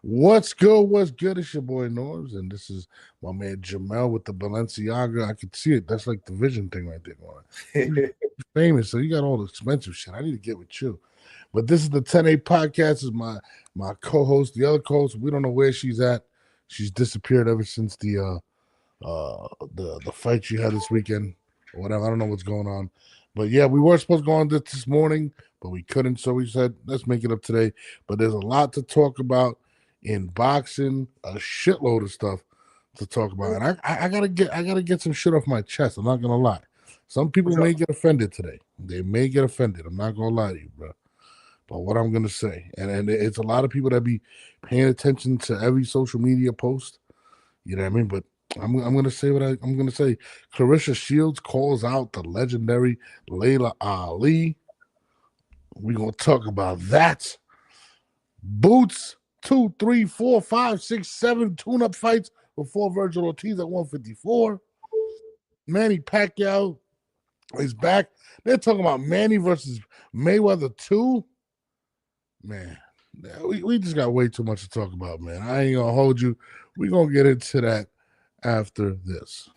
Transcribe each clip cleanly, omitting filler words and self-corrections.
What's good? What's good? It's your boy Norbs, and this is my man Jamel with the Balenciaga. I could see it. That's like the vision thing right there. You're famous, so you got all the expensive shit. I need to get with you. But this is the 10A podcast. Is my co-host, the other co-host. We don't know where she's at. She's disappeared ever since the fight she had this weekend or whatever. I don't know what's going on. But yeah, we were supposed to go on this morning, but we couldn't. So we said, let's make it up today. But there's a lot to talk about in boxing, a shitload of stuff to talk about. And I gotta get some shit off my chest. I'm not gonna lie. Some people may get offended today. They may get offended. I'm not gonna lie to you, bro. But what I'm gonna say, and it's a lot of people that be paying attention to every social media post. You know what I mean? But I'm gonna say what I'm gonna say. Clarissa Shields calls out the legendary Laila Ali. We're gonna talk about that. Boots 2, 3, 4, 5, 6, 7 tune-up fights before Virgil Ortiz at 154. Manny Pacquiao is back. They're talking about Manny versus Mayweather 2. Man, we just got way too much to talk about, man. I ain't gonna hold you. We're gonna get into that after this.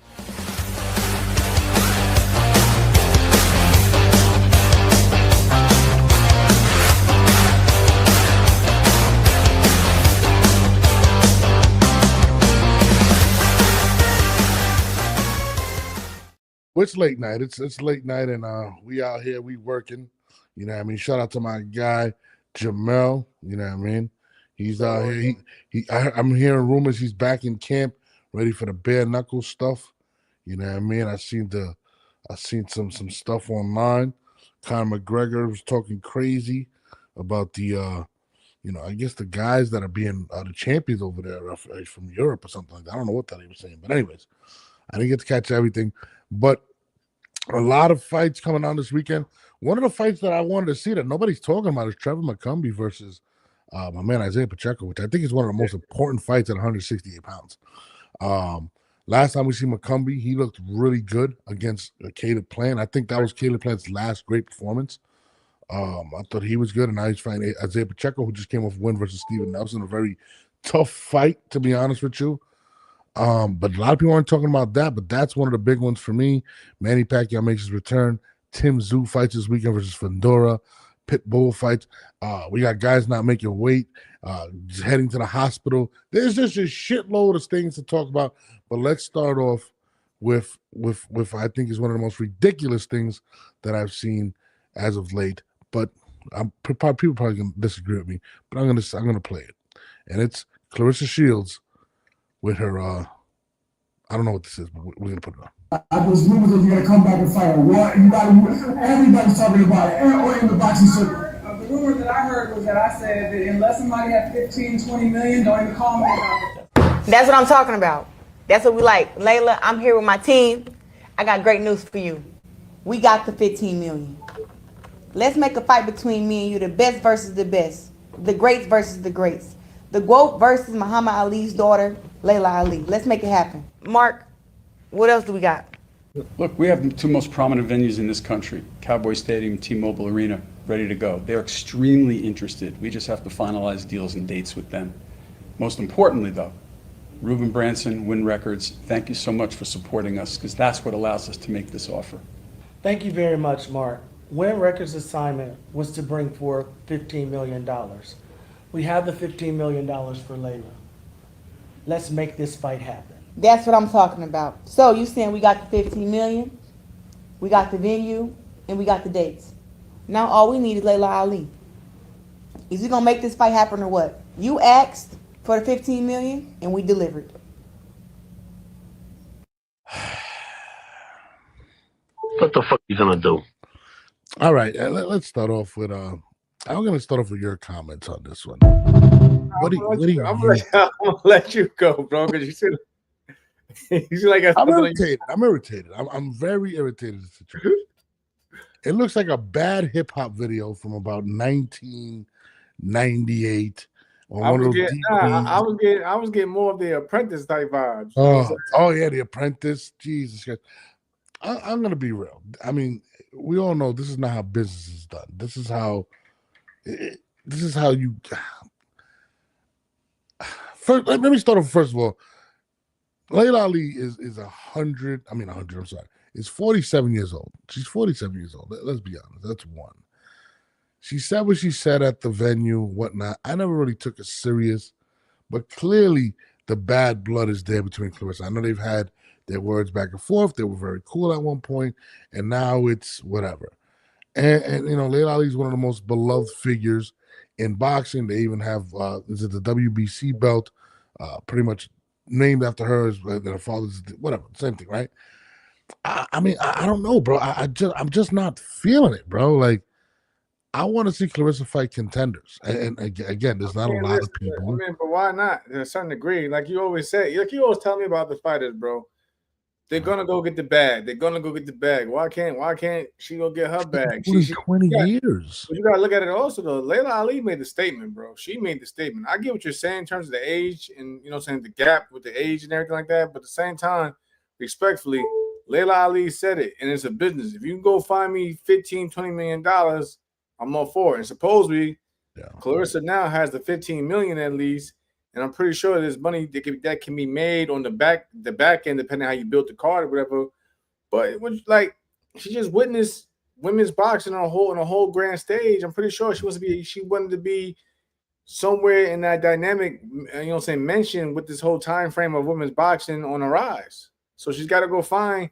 It's late night. It's late night, and we out here, we working. You know what I mean? Shout out to my guy Jamel. You know what I mean? He's out here. I'm hearing rumors he's back in camp, ready for the bare knuckle stuff. You know what I mean? I seen some stuff online. Conor McGregor was talking crazy about the I guess the guys that are being the champions over there are from Europe or something like that. I don't know what that he was saying, but anyways, I didn't get to catch everything, but a lot of fights coming on this weekend. One of the fights that I wanted to see that nobody's talking about is Trevor McCumbee versus my man Isaiah Pacheco, which I think is one of the most important fights at 168 pounds. Last time we see McCumbee, he looked really good against Caleb Plant. I think that was Caleb Plant's last great performance. I thought he was good, and now he's fighting Isaiah Pacheco, who just came off a win versus Steven Nelson, a very tough fight, to be honest with you. But a lot of people aren't talking about that, but that's one of the big ones for me. Manny Pacquiao makes his return. Tim Tszyu fights this weekend versus Fundora. Pitbull fights. We got guys not making weight, just heading to the hospital. There's just a shitload of things to talk about. But let's start off with I think is one of the most ridiculous things that I've seen as of late. But people probably gonna disagree with me, but I'm gonna play it, and it's Clarissa Shields with her, I don't know what this is, but we're going to put it on. I was rumors that you're going to come back and fight. What? Everybody's talking about it, or in the boxing circuit. The rumor that I heard was that I said that unless somebody had 15, 20 million, don't even call me about it. That's what I'm talking about. That's what we like. Laila, I'm here with my team. I got great news for you. We got the 15 million. Let's make a fight between me and you, the best versus the best. The greats versus the greats. The GOAT versus Muhammad Ali's daughter, Laila Ali. Let's make it happen. Mark, what else do we got? Look, we have the two most prominent venues in this country, Cowboy Stadium, T-Mobile Arena, ready to go. They're extremely interested. We just have to finalize deals and dates with them. Most importantly, though, Ruben Branson, Win Records, thank you so much for supporting us, because that's what allows us to make this offer. Thank you very much, Mark. Win Records' assignment was to bring forth $15 million. We have the $15 million for Laila. Let's make this fight happen. That's what I'm talking about. So you saying we got the 15 million, we got the venue, and we got the dates. Now all we need is Laila Ali. Is he gonna make this fight happen or what? You asked for the 15 million and we delivered. What the fuck you gonna do? All right, let's start off with I'm going to start off with your comments on this one. I'm gonna let you go, bro. Because you said I'm irritated. I'm very irritated. It looks like a bad hip hop video from about 1998. I was getting more of the Apprentice type vibes. Oh yeah, The Apprentice. Jesus Christ. I'm gonna be real. I mean, we all know this is not how business is done. This is how you. First, let me start off. First of all, Laila Ali is 100. I mean, 100. I'm sorry. Is 47 years old. She's 47 years old. Let's be honest. That's one. She said what she said at the venue, whatnot. I never really took it serious, but clearly the bad blood is there between Clarissa. I know they've had their words back and forth. They were very cool at one point, and now it's whatever. And you know, Laila Ali is one of the most beloved figures in boxing. They even have is it the WBC belt, pretty much named after her, as her father's, whatever, same thing, right? I mean, I don't know, bro. I'm just not feeling it, bro. Like, I want to see Clarissa fight contenders, and again, there's not a lot of people. I mean, but why not? To a certain degree, like you always say, like you always tell me about the fighters, bro. They're gonna go get the bag. They're gonna go get the bag. Why can't she go get her bag? She 20 years. But you gotta look at it also though. Laila Ali made the statement, bro. She made the statement. I get what you're saying in terms of the age and saying the gap with the age and everything like that. But at the same time, respectfully, Laila Ali said it, and it's a business. If you can go find me $15-20 million, I'm all for it. And supposedly, Clarissa now has the 15 million at least. And I'm pretty sure there's money that can be made on the back end, depending on how you built the card or whatever. But it was like she just witnessed women's boxing on a whole grand stage. I'm pretty sure she wanted to be somewhere in that dynamic, mentioned with this whole time frame of women's boxing on a rise. So she's got to go find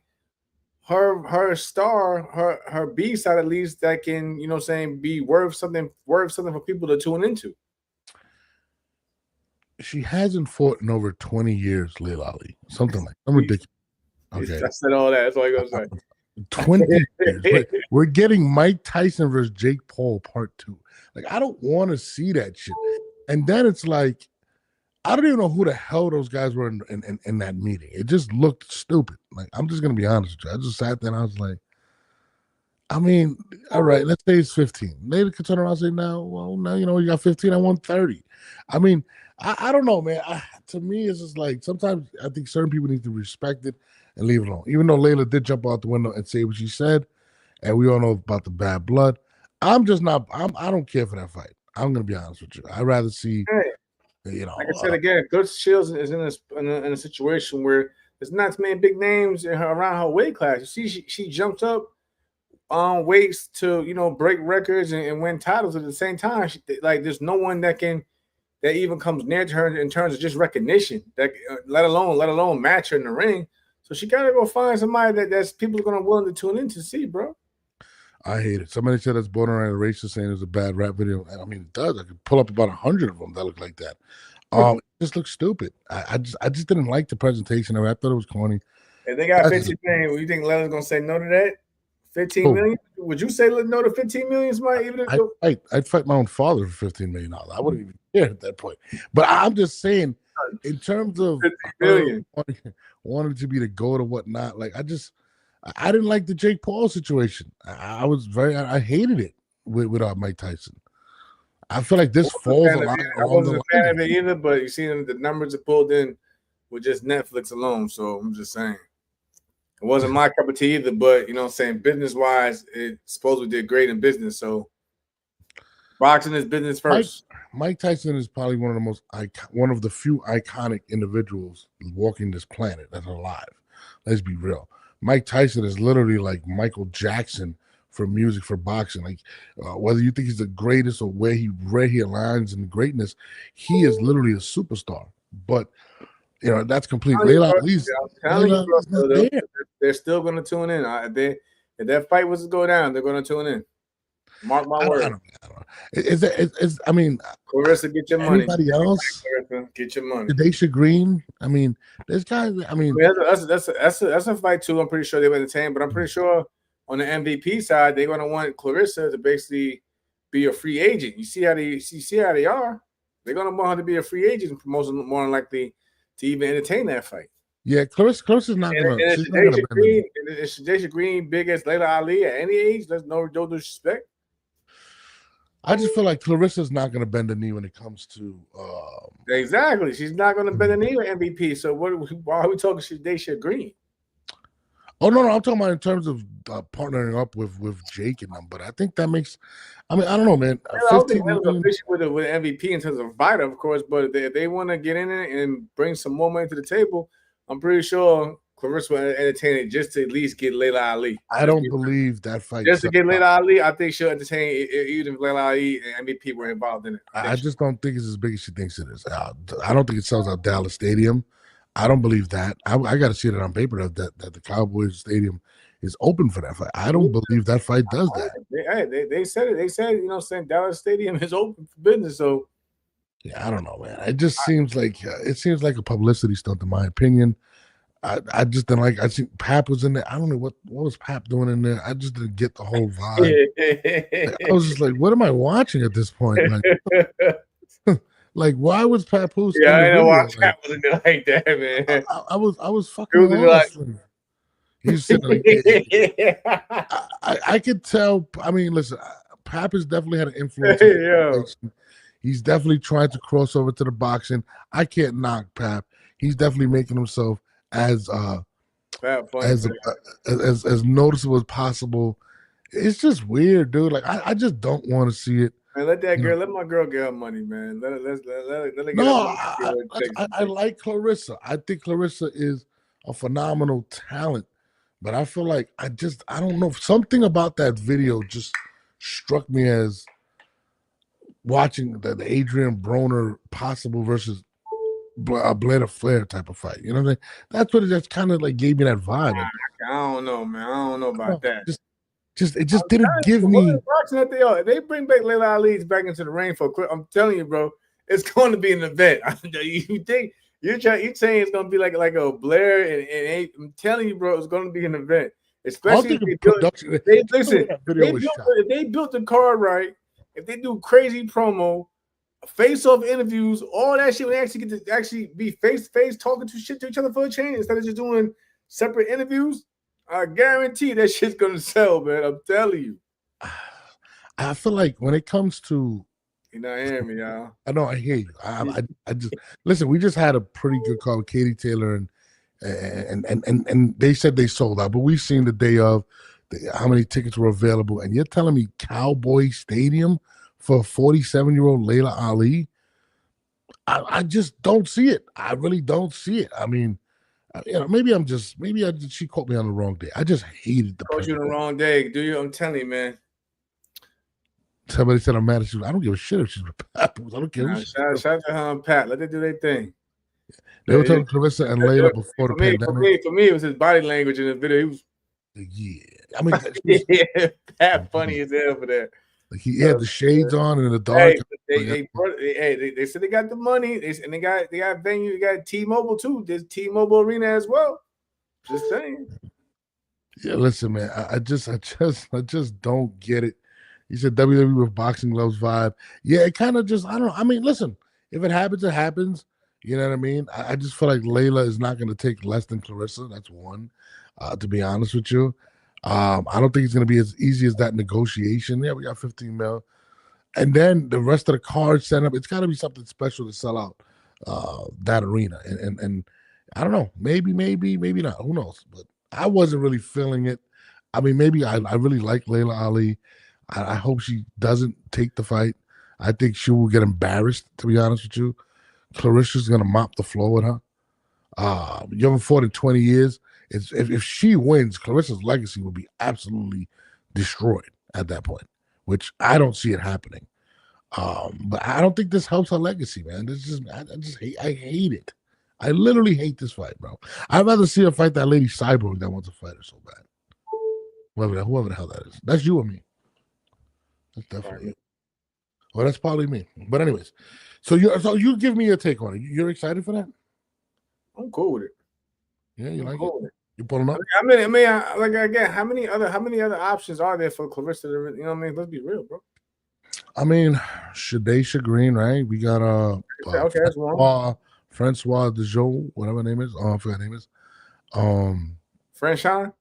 her star, her B side at least that can, be worth something for people to tune into. She hasn't fought in over 20 years, Laila Ali. Something like that. Ridiculous. Okay. I said all that. That's all I gotta say. 20 years. We're getting Mike Tyson versus Jake Paul part 2. Like, I don't want to see that shit. And then it's like, I don't even know who the hell those guys were in that meeting. It just looked stupid. Like, I'm just gonna be honest with you. I just sat there and I was like, I mean, all right, let's say it's 15. Later could turn around and say, now you got 15, I want 30. I mean, I don't know, man. To me, it's just like sometimes I think certain people need to respect it and leave it alone. Even though Laila did jump out the window and say what she said, and we all know about the bad blood, I'm just not. I don't care for that fight. I'm gonna be honest with you. I'd rather see, like I said again, Coach Shields is in a situation where there's not too many big names around her weight class. You see, she jumped up on weights to break records and win titles at the same time. There's no one that even comes near to her in terms of just recognition, that let alone match her in the ring. So she gotta go find somebody that's people are gonna willing to tune in to see, bro. I hate it. Somebody said that's borderline racist, saying it's a bad rap video. And I mean, it does. I could pull up about 100 of them that look like that. It just looks stupid. I just didn't like the presentation of it. I thought it was corny. If they got 15 million, you think Laila's gonna say no to that? 15 million? Would you say no to 15 million? I'd fight my own father for $15 million. I wouldn't even care at that point. But I'm just saying, in terms of wanting to be the GOAT or whatnot, like I didn't like the Jake Paul situation. I hated it with Mike Tyson. I feel like this falls a lot. I wasn't a fan of it either, but you see the numbers are pulled in with just Netflix alone. So I'm just saying. It wasn't my cup of tea either, but business-wise, it supposedly did great in business. So boxing is business first. Mike Tyson is probably one of the few iconic individuals walking this planet that's alive. Let's be real. Mike Tyson is literally like Michael Jackson for music, for boxing. Like whether you think he's the greatest or where he aligns in greatness, he is literally a superstar. But that's complete. Laila Ali's they're still going to tune in. If that fight was to go down, they're going to tune in. Mark my word. I mean, Clarissa, get your money. Anybody else? Clarissa, get your money. Daisha Green. I mean, there's guys. I mean, that's a fight too. I'm pretty sure they were entertained, but I'm pretty sure on the MVP side, they're going to want Clarissa to basically be a free agent. You see how they are. They're going to want her to be a free agent, more than likely to even entertain that fight. Yeah, Clarissa's not going to. Is Daisha Green big as Laila Ali at any age? There's no disrespect. I just feel like Clarissa's not going to bend the knee when it comes to. Exactly, she's not going to bend the knee with MVP. So why are we talking? She's Daisha Green. Oh no, I'm talking about in terms of partnering up with Jake and them. But I think that makes. I mean, I don't know, man. I don't think 15 Layla's million. official with MVP in terms of fighter, of course. But if they want to get in it and bring some more money to the table, I'm pretty sure Clarissa will entertain it just to at least get Layla Ali. I don't believe that fight. Just to get Layla Ali, I think she'll entertain even if Layla Ali and MVP were involved in it. I just don't think it's as big as she thinks it is. I don't think it sells out Dallas Stadium. I don't believe that. I got to see it on paper that the Cowboys Stadium is open for that fight. I don't believe that fight does that. They said it. They said, saying Dallas Stadium is open for business. So yeah, I don't know, man. It just seems like a publicity stunt, in my opinion. I just didn't like. I see Pap was in there. I don't know what was Pap doing in there. I just didn't get the whole vibe. I was just like, what am I watching at this point? Like, like why was Papoose? Yeah, I know why Pap was in there like that, man. I was fucking lost. He's sitting like, I could tell. I mean, listen, Pap has definitely had an influence. Yeah. He's definitely tried to cross over to the boxing. I can't knock Pap. He's definitely making himself as noticeable as possible. It's just weird, dude. Like I just don't want to see it. Man, let my girl get her money, man. Let her get no, I like Clarissa. I think Clarissa is a phenomenal talent, but I feel like I don't know. Something about that video just struck me as watching the Adrian Broner possible versus Blair Flair type of fight. You know what I'm saying? That's what it just kind of like gave me that vibe. Like, I don't know, man. I don't know about that. It just didn't give me. If they bring back Layla Ali back into the ring I'm telling you, bro, it's going to be an event. You think you're saying it's going to be like a Blair and I'm telling you, bro, it's going to be an event. Especially if they built the card right, if they do crazy promo, face-off interviews, all that shit, when they actually get to actually be face-to-face talking to each other for a change instead of just doing separate interviews, I guarantee that shit's gonna sell, man. I'm telling you. I feel like when it comes to, you're not hearing me, y'all. I know I hear you. I just listen. We just had a pretty good call with Katie Taylor, and they said they sold out, but we've seen the day of how many tickets were available, and you're telling me Cowboy Stadium for 47-year-old Layla Ali? I just don't see it. I really don't see it. I mean, maybe she caught me on the wrong day. I just hated the. Caught you on the wrong day, do you? I'm telling you, man. Somebody said I'm mad at you. I don't give a shit if she's with Papoose. I don't care. Shout out to her and Pat. Let them do their thing. They were talking Clarissa and Laila before the pandemic. For me, it was his body language in the video. He was, I mean, Pat funny as hell for that. Like he had the shades on in the dark. They said they got the money. They got venue. They got T-Mobile too. There's T-Mobile Arena as well. Just saying. Yeah, listen, man. I just don't get it. He said WWE with boxing gloves vibe. Yeah, it kind of just, I don't know. I mean, listen, if it happens, it happens. You know what I mean? I just feel like Laila is not going to take less than Clarissa. That's one, to be honest with you. I don't think it's going to be as easy as that negotiation. Yeah, we got 15 mil. And then the rest of the card set up, it's got to be something special to sell out that arena. And I don't know. Maybe not. Who knows? But I wasn't really feeling it. I mean, maybe I really like Layla Ali. I hope she doesn't take the fight. I think she will get embarrassed, to be honest with you. Clarissa's going to mop the floor with her. You haven't fought in 20 years. If she wins, Clarissa's legacy will be absolutely destroyed at that point, which I don't see it happening. But I don't think this helps her legacy, man. I hate it. I literally hate this fight, bro. I'd rather see her fight that lady Cyborg that wants to fight her so bad. Whoever the hell that is. That's you or me. That's definitely it. Well, that's probably me. But anyways, so you give me your take on it. You're excited for that? I'm cool with it. Yeah, you like it? You pulling up? I mean, like again, how many other options are there for Clarissa? You know what I mean? Let's be real, bro. I mean, Shadesha Green, right? We got okay, that's one. Francois Dejoux, whatever her name is. I forgot her name is. Franchon.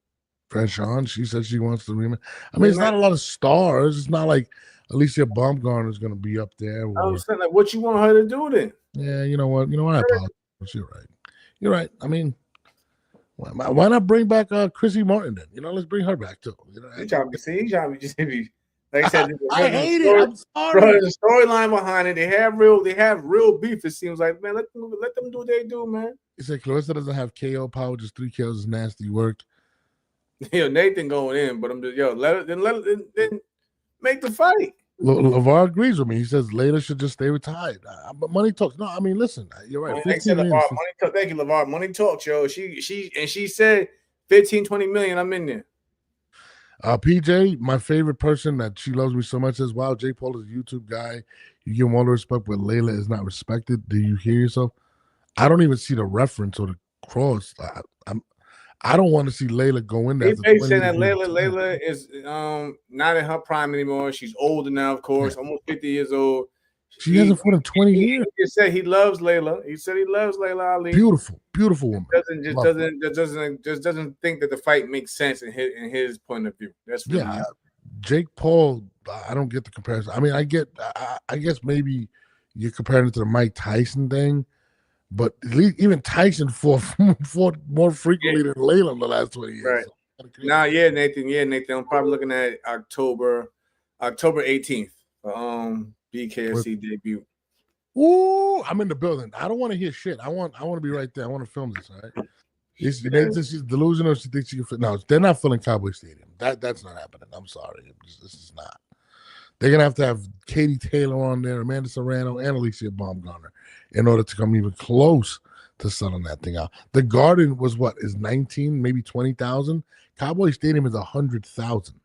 She said she wants to rematch. I mean, it's not a lot of stars. It's not like Alicia Baumgartner is going to be up there. I'm saying, like, what you want her to do then? Yeah, you know what? I apologize. You're right. I mean, Why not bring back Chrissy Martin then? You know, let's bring her back too. You know, He trying to just be like I said. I hate it. I'm sorry. Bro, the storyline behind it, they have real beef. It seems like, man, let them do what they do, man. He said Clarissa doesn't have KO power, just 3 KOs is nasty work. Nathan going in, but I'm just then make the fight. LeVar agrees with me. He says Laila should just stay retired. But money talks. No, I mean, listen, you're right. 15 LeVar, million. thank you, LeVar. Money talks, yo. She said 15, 20 million. I'm in there. PJ, my favorite person that she loves me so much says, wow, Jake Paul is a YouTube guy. You give him all the respect, but Laila is not respected. Do you hear yourself? I don't even see the reference or the cross. I don't want to see Laila go in there. They saying that Laila is not in her prime anymore. She's older now, of course, almost 50 years old. She hasn't fought in 20 years. He said he loves Laila. He said he loves Laila Ali. Beautiful woman. Doesn't think that the fight makes sense in his point of view. That's really Jake Paul. I don't get the comparison. I mean, I guess maybe you're comparing it to the Mike Tyson thing. But at least even Tyson fought more frequently than Laila in the last 20 years. Right. Now, Nathan. I'm probably looking at October 18th for BKFC debut. Ooh, I'm in the building. I don't want to hear shit. I want to be right there. I want to film this. All right. She's delusional. She thinks she can fit. No, they're not filling Cowboy Stadium. That's not happening. I'm sorry. This is not. They're gonna have to have Katie Taylor on there, Amanda Serrano, and Alicia Baumgartner in order to come even close to selling that thing out. The Garden was is 19, maybe 20,000. Cowboy Stadium is 100,000.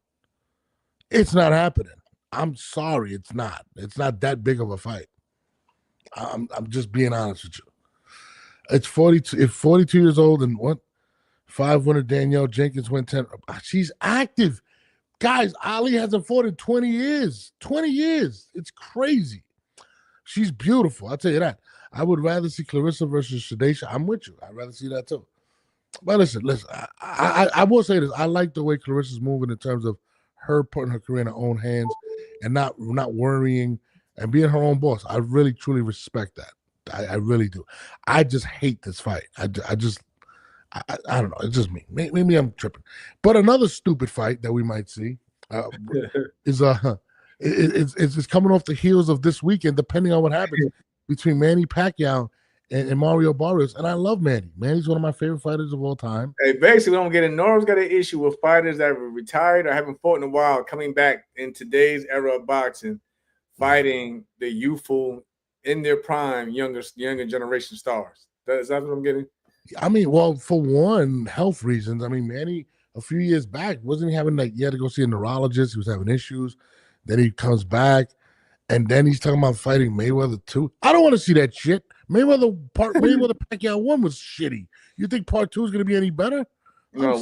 It's not happening. I'm sorry, it's not. It's not that big of a fight. I'm just being honest with you. It's 42. If 42 years old and 500. Danielle Jenkins went 10. She's active. Guys, Ali hasn't fought in 20 years. 20 years. It's crazy. She's beautiful. I'll tell you that. I would rather see Clarissa versus Shadesha. I'm with you. I'd rather see that too. But listen. I will say this. I like the way Clarissa's moving in terms of her putting her career in her own hands and not worrying and being her own boss. I really, truly respect that. I really do. I just hate this fight. I don't know. It's just me. Maybe I'm tripping. But another stupid fight that we might see is it's coming off the heels of this weekend, depending on what happens between Manny Pacquiao and Mario Barrios. And I love Manny. Manny's one of my favorite fighters of all time. Hey, basically, don't get it. Norm's got an issue with fighters that are retired or haven't fought in a while coming back in today's era of boxing, fighting the youthful, in their prime, younger generation stars. Is that what I'm getting? I mean, well, for one, health reasons. I mean, Manny, a few years back, wasn't he having he had to go see a neurologist? He was having issues. Then he comes back, and then he's talking about fighting Mayweather too. I don't want to see that shit. Mayweather Pacquiao 1 was shitty. You think part 2 is going to be any better? No,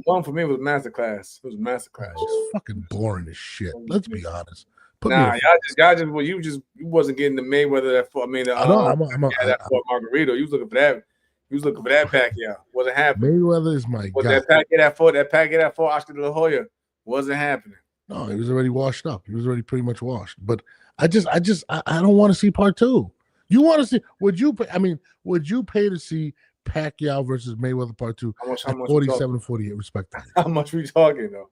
one for me was masterclass. It was masterclass. It's fucking boring as shit. Let's be honest. You wasn't getting the Mayweather that fought. I mean, that fought Margarito. You was looking for that. You was looking for that Pacquiao. Wasn't happening. Mayweather is my guy. That Pacquiao that fought Oscar De La Hoya wasn't happening. No, he was already washed up. He was already pretty much washed. But I don't want to see part 2. You want to see? Would you pay to see Pacquiao versus Mayweather part 2? How much? 47-48, respectively. How much we talking though?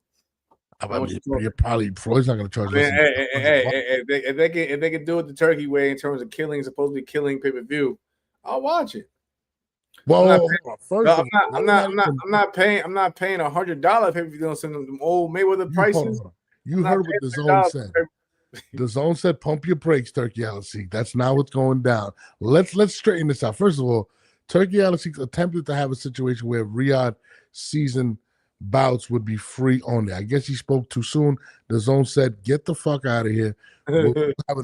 I mean, you're probably Floyd's not going to charge. If they can do it the turkey way in terms of killing, supposedly killing pay-per-view, I'll watch it. Well, I'm not paying $100 pay-per-view on some of them old Mayweather prices. You heard what the Zone said. The Zone said, "Pump your brakes, Turkey Alice. That's not what's going down." Let's straighten this out. First of all, Turkey Alice attempted to have a situation where Riyadh season bouts would be free on there. I guess he spoke too soon. The Zone said, "Get the fuck out of here. We'll have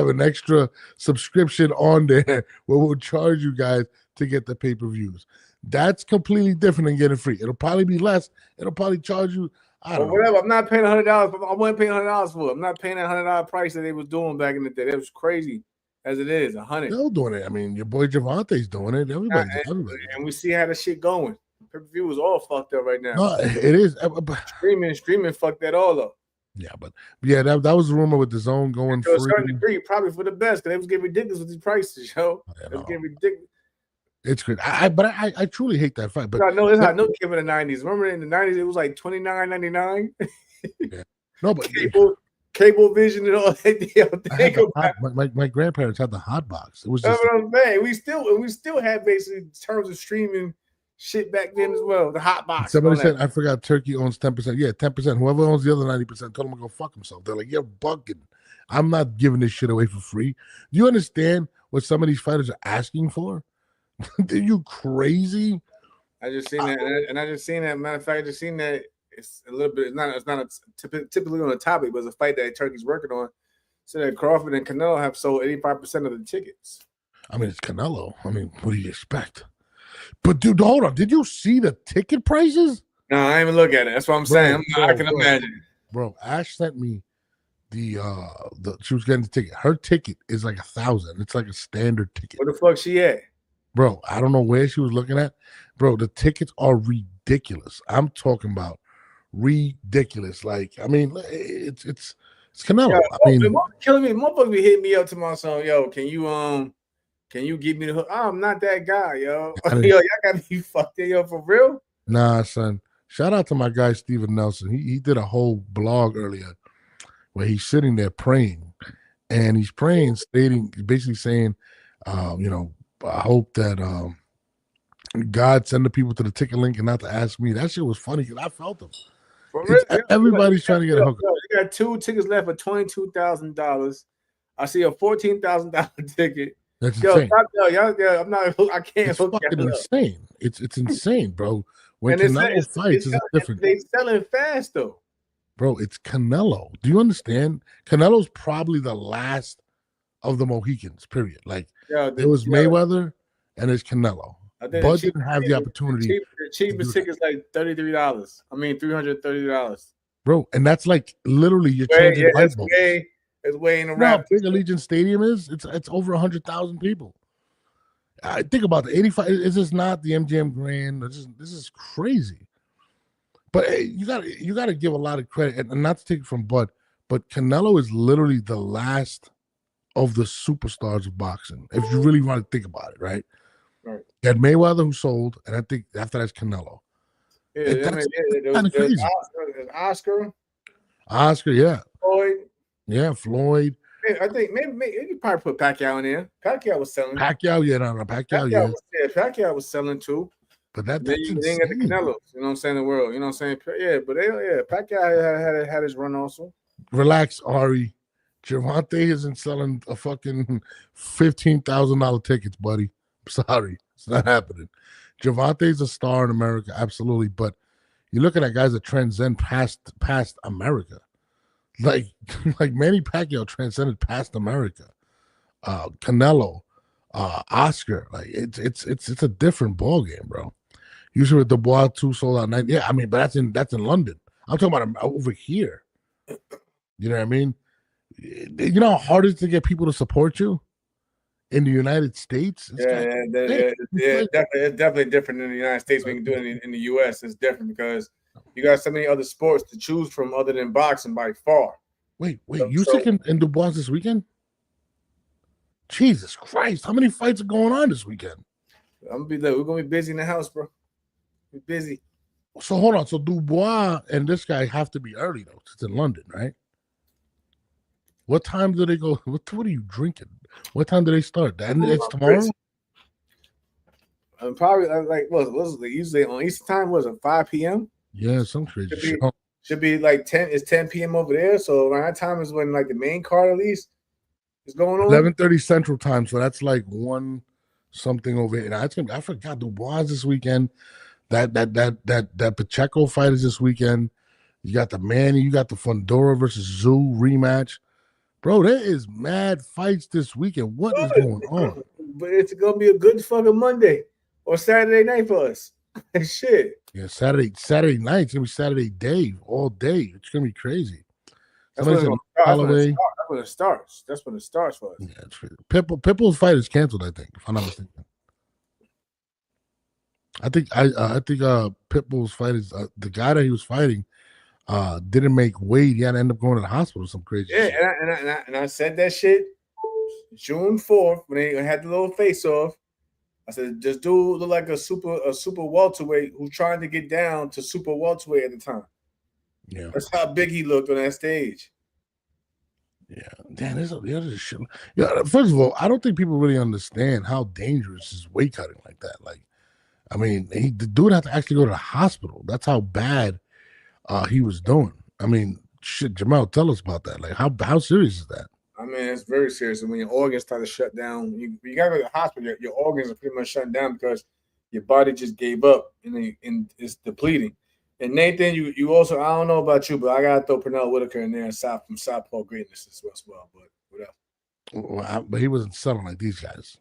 an extra subscription on there where we'll charge you guys to get the pay-per-views." That's completely different than getting free. It'll probably be less. It'll probably charge you. I don't know. Whatever. I'm not paying $100. I wasn't paying $100 for it. I'm not paying that $100 price that they was doing back in the day. That was crazy as it is. $100. They're doing it. I mean, your boy Javante's doing it. Everybody. And we see how the shit going. Pay-per-view is all fucked up right now. No, it is. Streaming fucked that all up. Yeah, but that was the rumor with the Zone going to a certain degree, probably for the best, because they was getting ridiculous with these prices, yo. They was getting ridiculous. It's great. I truly hate that fight. But I know it's not no kid in the 90s. Remember in the 90s it was like $29.99. yeah. No, but cable vision and all that. My grandparents had the hot box. It was That's just what I'm saying. We still had basically terms of streaming shit back then as well. The hot box. Somebody said, I forgot Turkey owns 10%. Yeah, 10%. Whoever owns the other 90% told them to go fuck himself. They're like, you're bugging. I'm not giving this shit away for free. Do you understand what some of these fighters are asking for? Are you crazy? I just seen that, and I just seen that. Matter of fact, I just seen that. It's a little bit. It's not typically on the topic, but it's a fight that Turkey's working on. So that Crawford and Canelo have sold 85% of the tickets. I mean, it's Canelo. I mean, what do you expect? But dude, hold on. Did you see the ticket prices? No, I didn't even look at it. That's what I'm saying. I can imagine. Bro, Ash sent me the she was getting the ticket. Her ticket is like $1,000. It's like a standard ticket. Where the fuck she at? Bro, I don't know where she was looking at. Bro, the tickets are ridiculous. I'm talking about ridiculous. Like, I mean, it's Canelo. Yo, I mean, killing me. Motherfuckers be hitting me up to my son. Yo, can you give me the hook? I'm not that guy, yo. Yo, y'all got me fucked in, yo, for real? Nah, son. Shout out to my guy Steven Nelson. He did a whole blog earlier where he's sitting there praying, and he's praying, basically saying, I hope that God send the people to the ticket link and not to ask me. That shit was funny because I felt him. Everybody's trying to get a hook. You got 2 tickets left for $22,000. I see a $14,000 ticket. That's insane. I'm not. I can't. It's fucking insane. It's insane, bro. When Canelo fights, it's different. They selling fast though, bro. It's Canelo. Do you understand? Canelo's probably the last of the Mohicans. Period. Like there was Mayweather and there's Canelo. Bud didn't have the opportunity. The cheapest ticket's like $33. I mean $330. Bro, and that's like literally you're changing light bulbs. It's way in the rap. Big Allegiant Stadium is. It's over 100,000 people. I think about the 85. Is this not the MGM Grand? This is crazy. But hey, you gotta give a lot of credit, and not to take it from Bud, but Canelo is literally the last of the superstars of boxing. If you really want to think about it, right? Right. You had Mayweather who sold, and I think after that's Canelo. Yeah, that's kind of crazy. Oscar, yeah. Floyd. Yeah, Floyd. I think maybe you probably put Pacquiao in there. Pacquiao was selling. Pacquiao, Pacquiao was selling too. But that's then you got the Canelos, you know what I'm saying, the world. You know what I'm saying? Yeah, but Pacquiao had his run also. Relax, Ari. Gervonta isn't selling a fucking $15,000 tickets, buddy. I'm sorry. It's not happening. Gervonta's a star in America, absolutely. But you're looking at guys that transcend past America. Like Manny Pacquiao transcended past America. Canelo, Oscar, like it's a different ball game, bro. Usually with Dubois 2 sold out night. Yeah, I mean, but that's in London. I'm talking about over here. You know what I mean? You know how hard it is to get people to support you in the United States? It's definitely different in the United States. We can do it in the US. It's different because you got so many other sports to choose from other than boxing by far. Wait, Usyk and Dubois this weekend? Jesus Christ, how many fights are going on this weekend? We're gonna be busy in the house, bro. We're busy. So hold on. So Dubois and this guy have to be early though. It's in London, right? What time do they go? What are you drinking? What time do they start? It's tomorrow. Probably like what's it usually on Eastern time? Was it 5 p.m.? Yeah, some crazy. Should be like 10. It's 10 p.m. over there. So around that time is when like the main card at least is going on. 11:30 Central Time. So that's like 1 something over here. And I forgot Dubois this weekend. That Pacheco fight is this weekend. You got the Manny. You got the Fundora versus Zoo rematch. Bro, there is mad fights this weekend. What is going on? But it's gonna be a good fucking Monday or Saturday night for us. Shit. Yeah, Saturday night. It's gonna be Saturday day, all day. It's gonna be crazy. That's when it starts. That's when it starts for us. Yeah, it's crazy. Pitbull's fight is canceled, I think, if I'm not mistaken. I think Pitbull's fight is the guy that he was fighting didn't make weight. He had to end up going to the hospital or some crazy shit. And I said that shit June 4th when they had the little face off. I said, this dude look like a super welterweight who's trying to get down to super welterweight at the time. Yeah, That's how big he looked on that stage. yeah. Damn, there's shit. Yeah, first of all, I don't think people really understand how dangerous is weight cutting like that. Like, I mean, the dude had to actually go to the hospital. That's how bad he was doing. I mean, shit, Jamal, tell us about that. Like, how serious is that? I mean, it's very serious. And when your organs start to shut down, you gotta go to the hospital. Your organs are pretty much shutting down because your body just gave up and it's depleting. And Nathan, you also, I don't know about you, but I gotta throw Pernell Whitaker in there from Southpaw Greatness as well. But what else? Well, but he wasn't selling like these guys.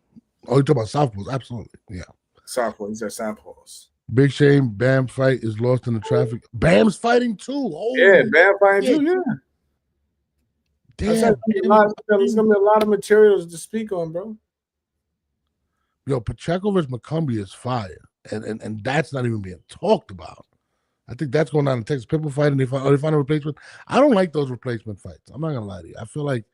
Oh, you talking about Southpaws? Absolutely, yeah. Southpaw, these are Southpaws. Big shame. Bam fight is lost in the traffic. Bam's fighting too. Oh, Yeah, Bam fighting too. Yeah. Damn, there's gonna be a lot of materials to speak on, bro. Yo, Pacheco versus McCumbee is fire, and that's not even being talked about. I think that's going on in Texas. People fighting, they find a replacement. I don't like those replacement fights. I'm not gonna lie to you. I feel like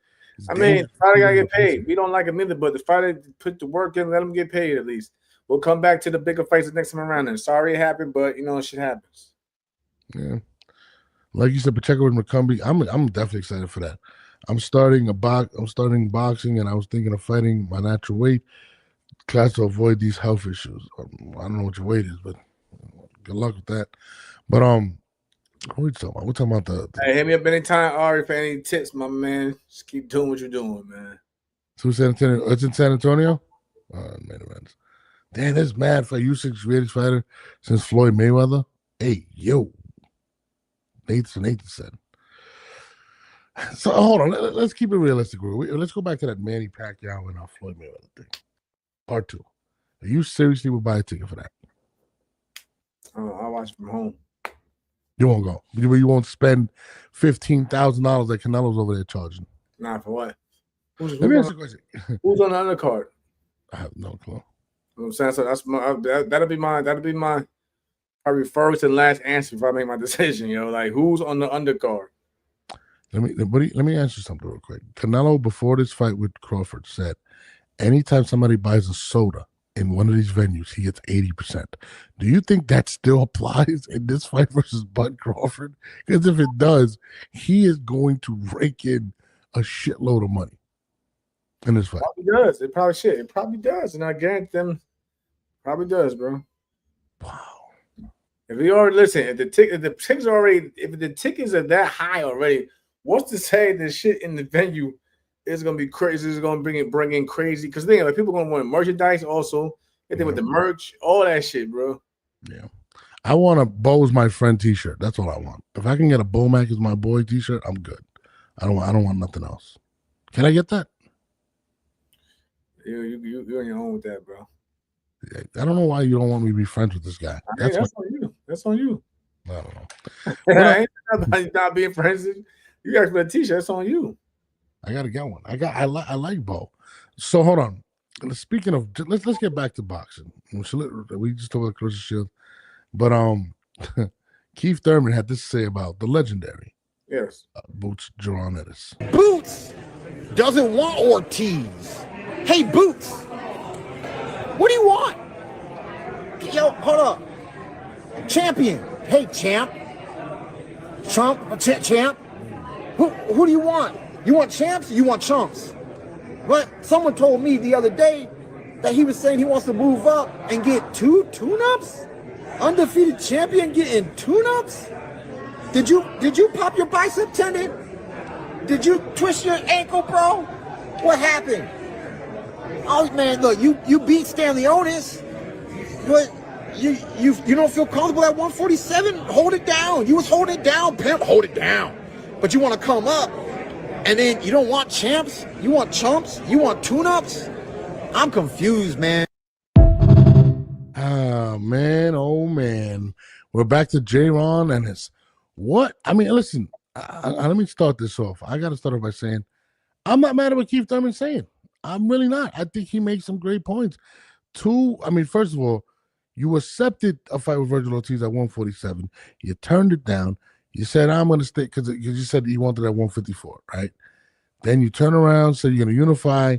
fighter gotta get paid. We don't like them either, but the fighter put the work in, let them get paid at least. We'll come back to the bigger fights the next time around. And sorry it happened, but shit happens. Yeah, like you said, Pacheco versus McCumbee. I'm definitely excited for that. I'm starting boxing, and I was thinking of fighting my natural weight class to avoid these health issues. I don't know what your weight is, but good luck with that. But what are we talking about? We're talking about the Hey, hit me up anytime, Ari, for any tips, my man. Just keep doing what you're doing, man. So San Antonio. It's in San Antonio. Main events. Damn, this mad for Usyk's greatest fighter since Floyd Mayweather. Hey, yo, Nathan said. So hold on, let's keep it realistic. Let's go back to that Manny Pacquiao and Floyd Mayweather thing. Part 2. You seriously would buy a ticket for that? I'll watch it from home. You won't go. You won't spend $15,000 that Canelo's over there charging. Nah, for what? Let me ask you a question. Who's on the undercard? I have no clue. You know what I'm saying? So that'll be my probably first and last answer if I make my decision. Like who's on the undercard? Let me answer something real quick. Canelo, before this fight with Crawford, said anytime somebody buys a soda in one of these venues, he gets 80%. Do you think that still applies in this fight versus Bud Crawford? Because if it does, he is going to rake in a shitload of money in this fight. It probably does. It probably does. And I guarantee them probably does, bro. Wow. If we already listen, if the tickets are that high already, what's to say the shit in the venue is gonna be crazy? It's gonna bring in crazy because like people gonna want merchandise also. Anything with the merch, all that shit, bro. Yeah, I want a Bo's my friend T-shirt. That's all I want. If I can get a Bo Mac is my boy T-shirt, I'm good. I don't want nothing else. Can I get that? You're on your own with that, bro. I don't know why you don't want me to be friends with this guy. That's on you. That's on you. I don't know. I ain't not being friends. You asked for a T-shirt. That's on you. I gotta get one. I like Bo. So hold on. Speaking of, let's get back to boxing. We just talked about Clarissa Shields, but Keith Thurman had this to say about the legendary Boots Jerron Ennis. Boots doesn't want Ortiz. Hey, Boots, what do you want? Yo, hold up. Champion. Hey, champ. Champ. Who do you want? You want champs or you want chumps? But someone told me the other day that he was saying he wants to move up and get 2 tune-ups? Undefeated champion getting tune-ups? Did you pop your bicep tendon? Did you twist your ankle, bro? What happened? Oh man, look, you beat Stanley Otis, but you don't feel comfortable at 147? Hold it down. You was holding it down, pimp. Hold it down. But you want to come up, and then you don't want champs? You want chumps? You want tune-ups? I'm confused, man. Oh man. We're back to J-Ron and his what? I mean, listen, let me start this off. I got to start off by saying I'm not mad at what Keith Thurman's saying. I'm really not. I think he makes some great points. First of all, you accepted a fight with Virgil Ortiz at 147. You turned it down. You said, I'm going to stay because you said you wanted at 154, right? Then you turn around, say you're going to unify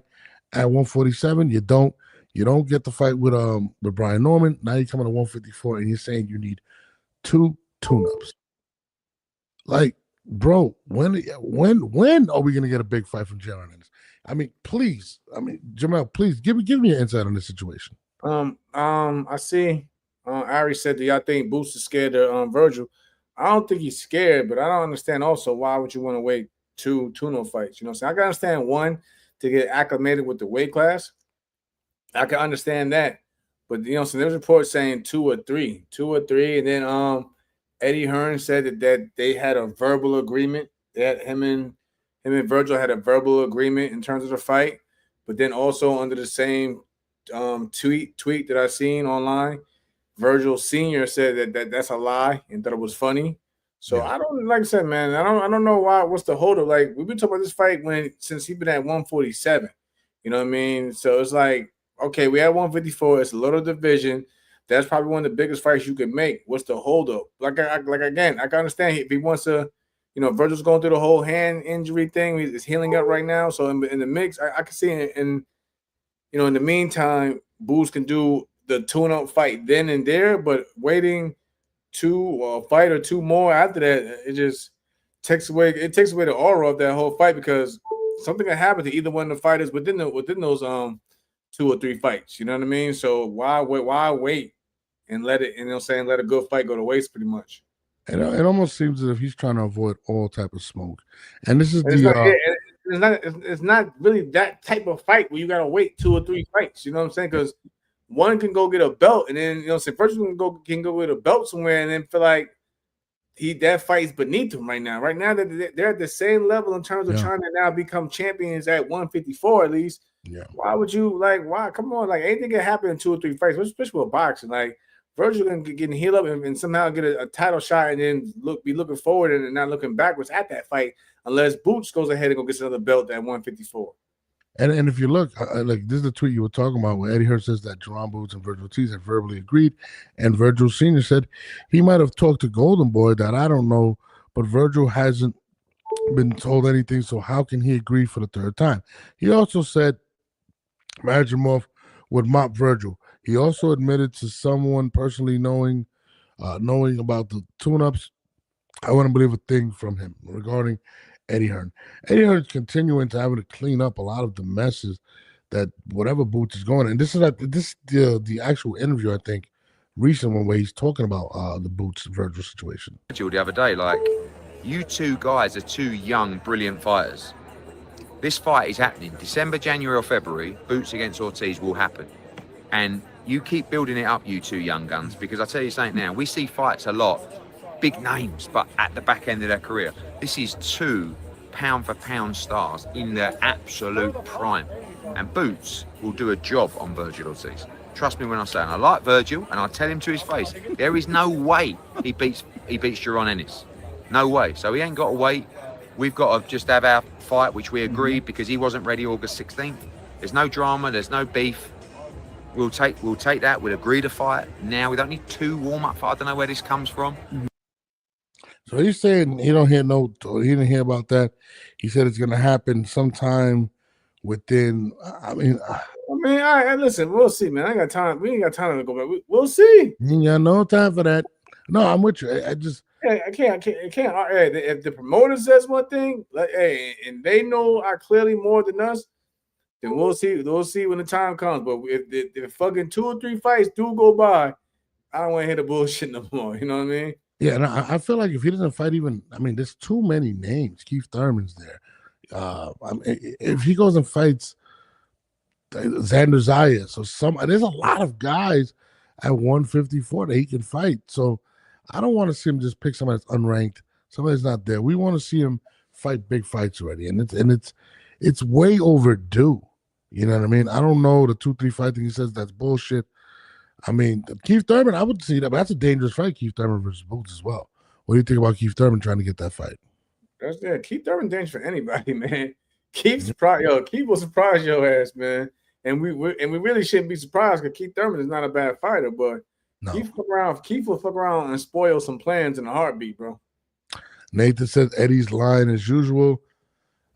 at 147. You don't. You don't get the fight with Brian Norman. Now you're coming to 154, and you're saying you need 2 tune-ups. Like, bro, when are we gonna get a big fight from Jaron Ennis? I mean, please. I mean, Jamel, please give me an insight on this situation. I see. Ari said, "Do y'all think Boots is scared of Virgil?" I don't think he's scared, but I don't understand. Also, why would you want to wait 2 tune-up fights? You know what I'm saying? I can understand one to get acclimated with the weight class. I can understand that, but you know, so there's reports saying 2 or 3, and then Eddie Hearn said that they had a verbal agreement. That him and Virgil had a verbal agreement in terms of the fight, but then also under the same tweet that I seen online, Virgil Sr. said that that's a lie and thought it was funny. So I don't, like I said, man, I don't know what's the holdup. Like, we've been talking about this fight since he's been at 147. You know what I mean? So it's like, okay, we had 154. It's a little division. That's probably one of the biggest fights you can make. What's the holdup? Again, I can understand if he wants to, you know, Virgil's going through the whole hand injury thing. He's healing up right now. So in the mix, I can see in the meantime, Boots can do the tune-up fight then and there, but waiting a fight or 2 more after that, it just takes away the aura of that whole fight, because something can happen to either one of the fighters within those 2 or 3 fights. You know what I mean? So why wait and let it, let a good fight go to waste pretty much. It almost seems as if he's trying to avoid all type of smoke. And this is it's not really that type of fight where you gotta wait 2 or 3 fights. You know what I'm saying? Because one can go get a belt, and then first one can go with a belt somewhere, and then feel like that fight's beneath him right now. Right now they're at the same level in terms of trying to now become champions at 154 at least. Yeah. Why would you why? Come on, anything can happen in 2 or 3 fights, especially with boxing. Like, Virgil can get healed up and somehow get a title shot, and then be looking forward and not looking backwards at that fight, unless Boots goes ahead and go get another belt at 154. And if you look, like, this is the tweet you were talking about, where Eddie Hearn says that Jerome Boots and Virgil Ortiz have verbally agreed, and Virgil Sr. said he might have talked to Golden Boy, that I don't know, but Virgil hasn't been told anything, so how can he agree for the 3rd time? He also said Madrimov would mop Virgil. He also admitted to someone personally knowing about the tune-ups. I wouldn't believe a thing from him regarding Eddie Hearn. Eddie Hearn's continuing to having to clean up a lot of the messes that whatever Boots is going. And this is the actual interview, I think, recent one, where he's talking about the Boots Virgil situation. The other day, like, you 2 guys are 2 young, brilliant fighters. This fight is happening December, January, or February. Boots against Ortiz will happen, and you keep building it up, you 2 young guns, because I tell you something now, we see fights a lot, big names, but at the back end of their career. This is 2 pound-for-pound stars in their absolute prime. And Boots will do a job on Virgil Ortiz. Trust me when I say it. I like Virgil, and I tell him to his face, there is no way he beats Jaron Ennis. No way. So he ain't got to wait. We've got to just have our fight, which we agreed, because he wasn't ready August 16th. There's no drama. There's no beef. We'll take that. We'll agree to fight. Now we don't need 2 warm-up fights. I don't know where this comes from. So he's saying he didn't hear about that. He said it's going to happen sometime within. I mean, all right, listen, we'll see, man. I ain't got time. We ain't got time to go back. We'll see. You got no time for that. No, I'm with you. I can't. If the promoter says one thing, and they know clearly more than us, then we'll see. We'll see when the time comes. But if the fucking 2 or 3 fights do go by, I don't want to hear the bullshit no more. You know what I mean? Yeah, and I feel like if he doesn't fight there's too many names. Keith Thurman's there. If he goes and fights Xander Zayas or there's a lot of guys at 154 that he can fight. So I don't want to see him just pick somebody that's unranked, somebody that's not there. We want to see him fight big fights already, and it's way overdue. You know what I mean? I don't know the 2-3 fight thing he says, that's bullshit. I mean, Keith Thurman, I would see that, but that's a dangerous fight, Keith Thurman versus Boots as well. What do you think about Keith Thurman trying to get that fight? Keith Thurman dangerous for anybody, man. Keith will surprise your ass, man. And we really shouldn't be surprised, because Keith Thurman is not a bad fighter, but no. Keith will fuck around and spoil some plans in a heartbeat, bro. Nathan says Eddie's lying as usual.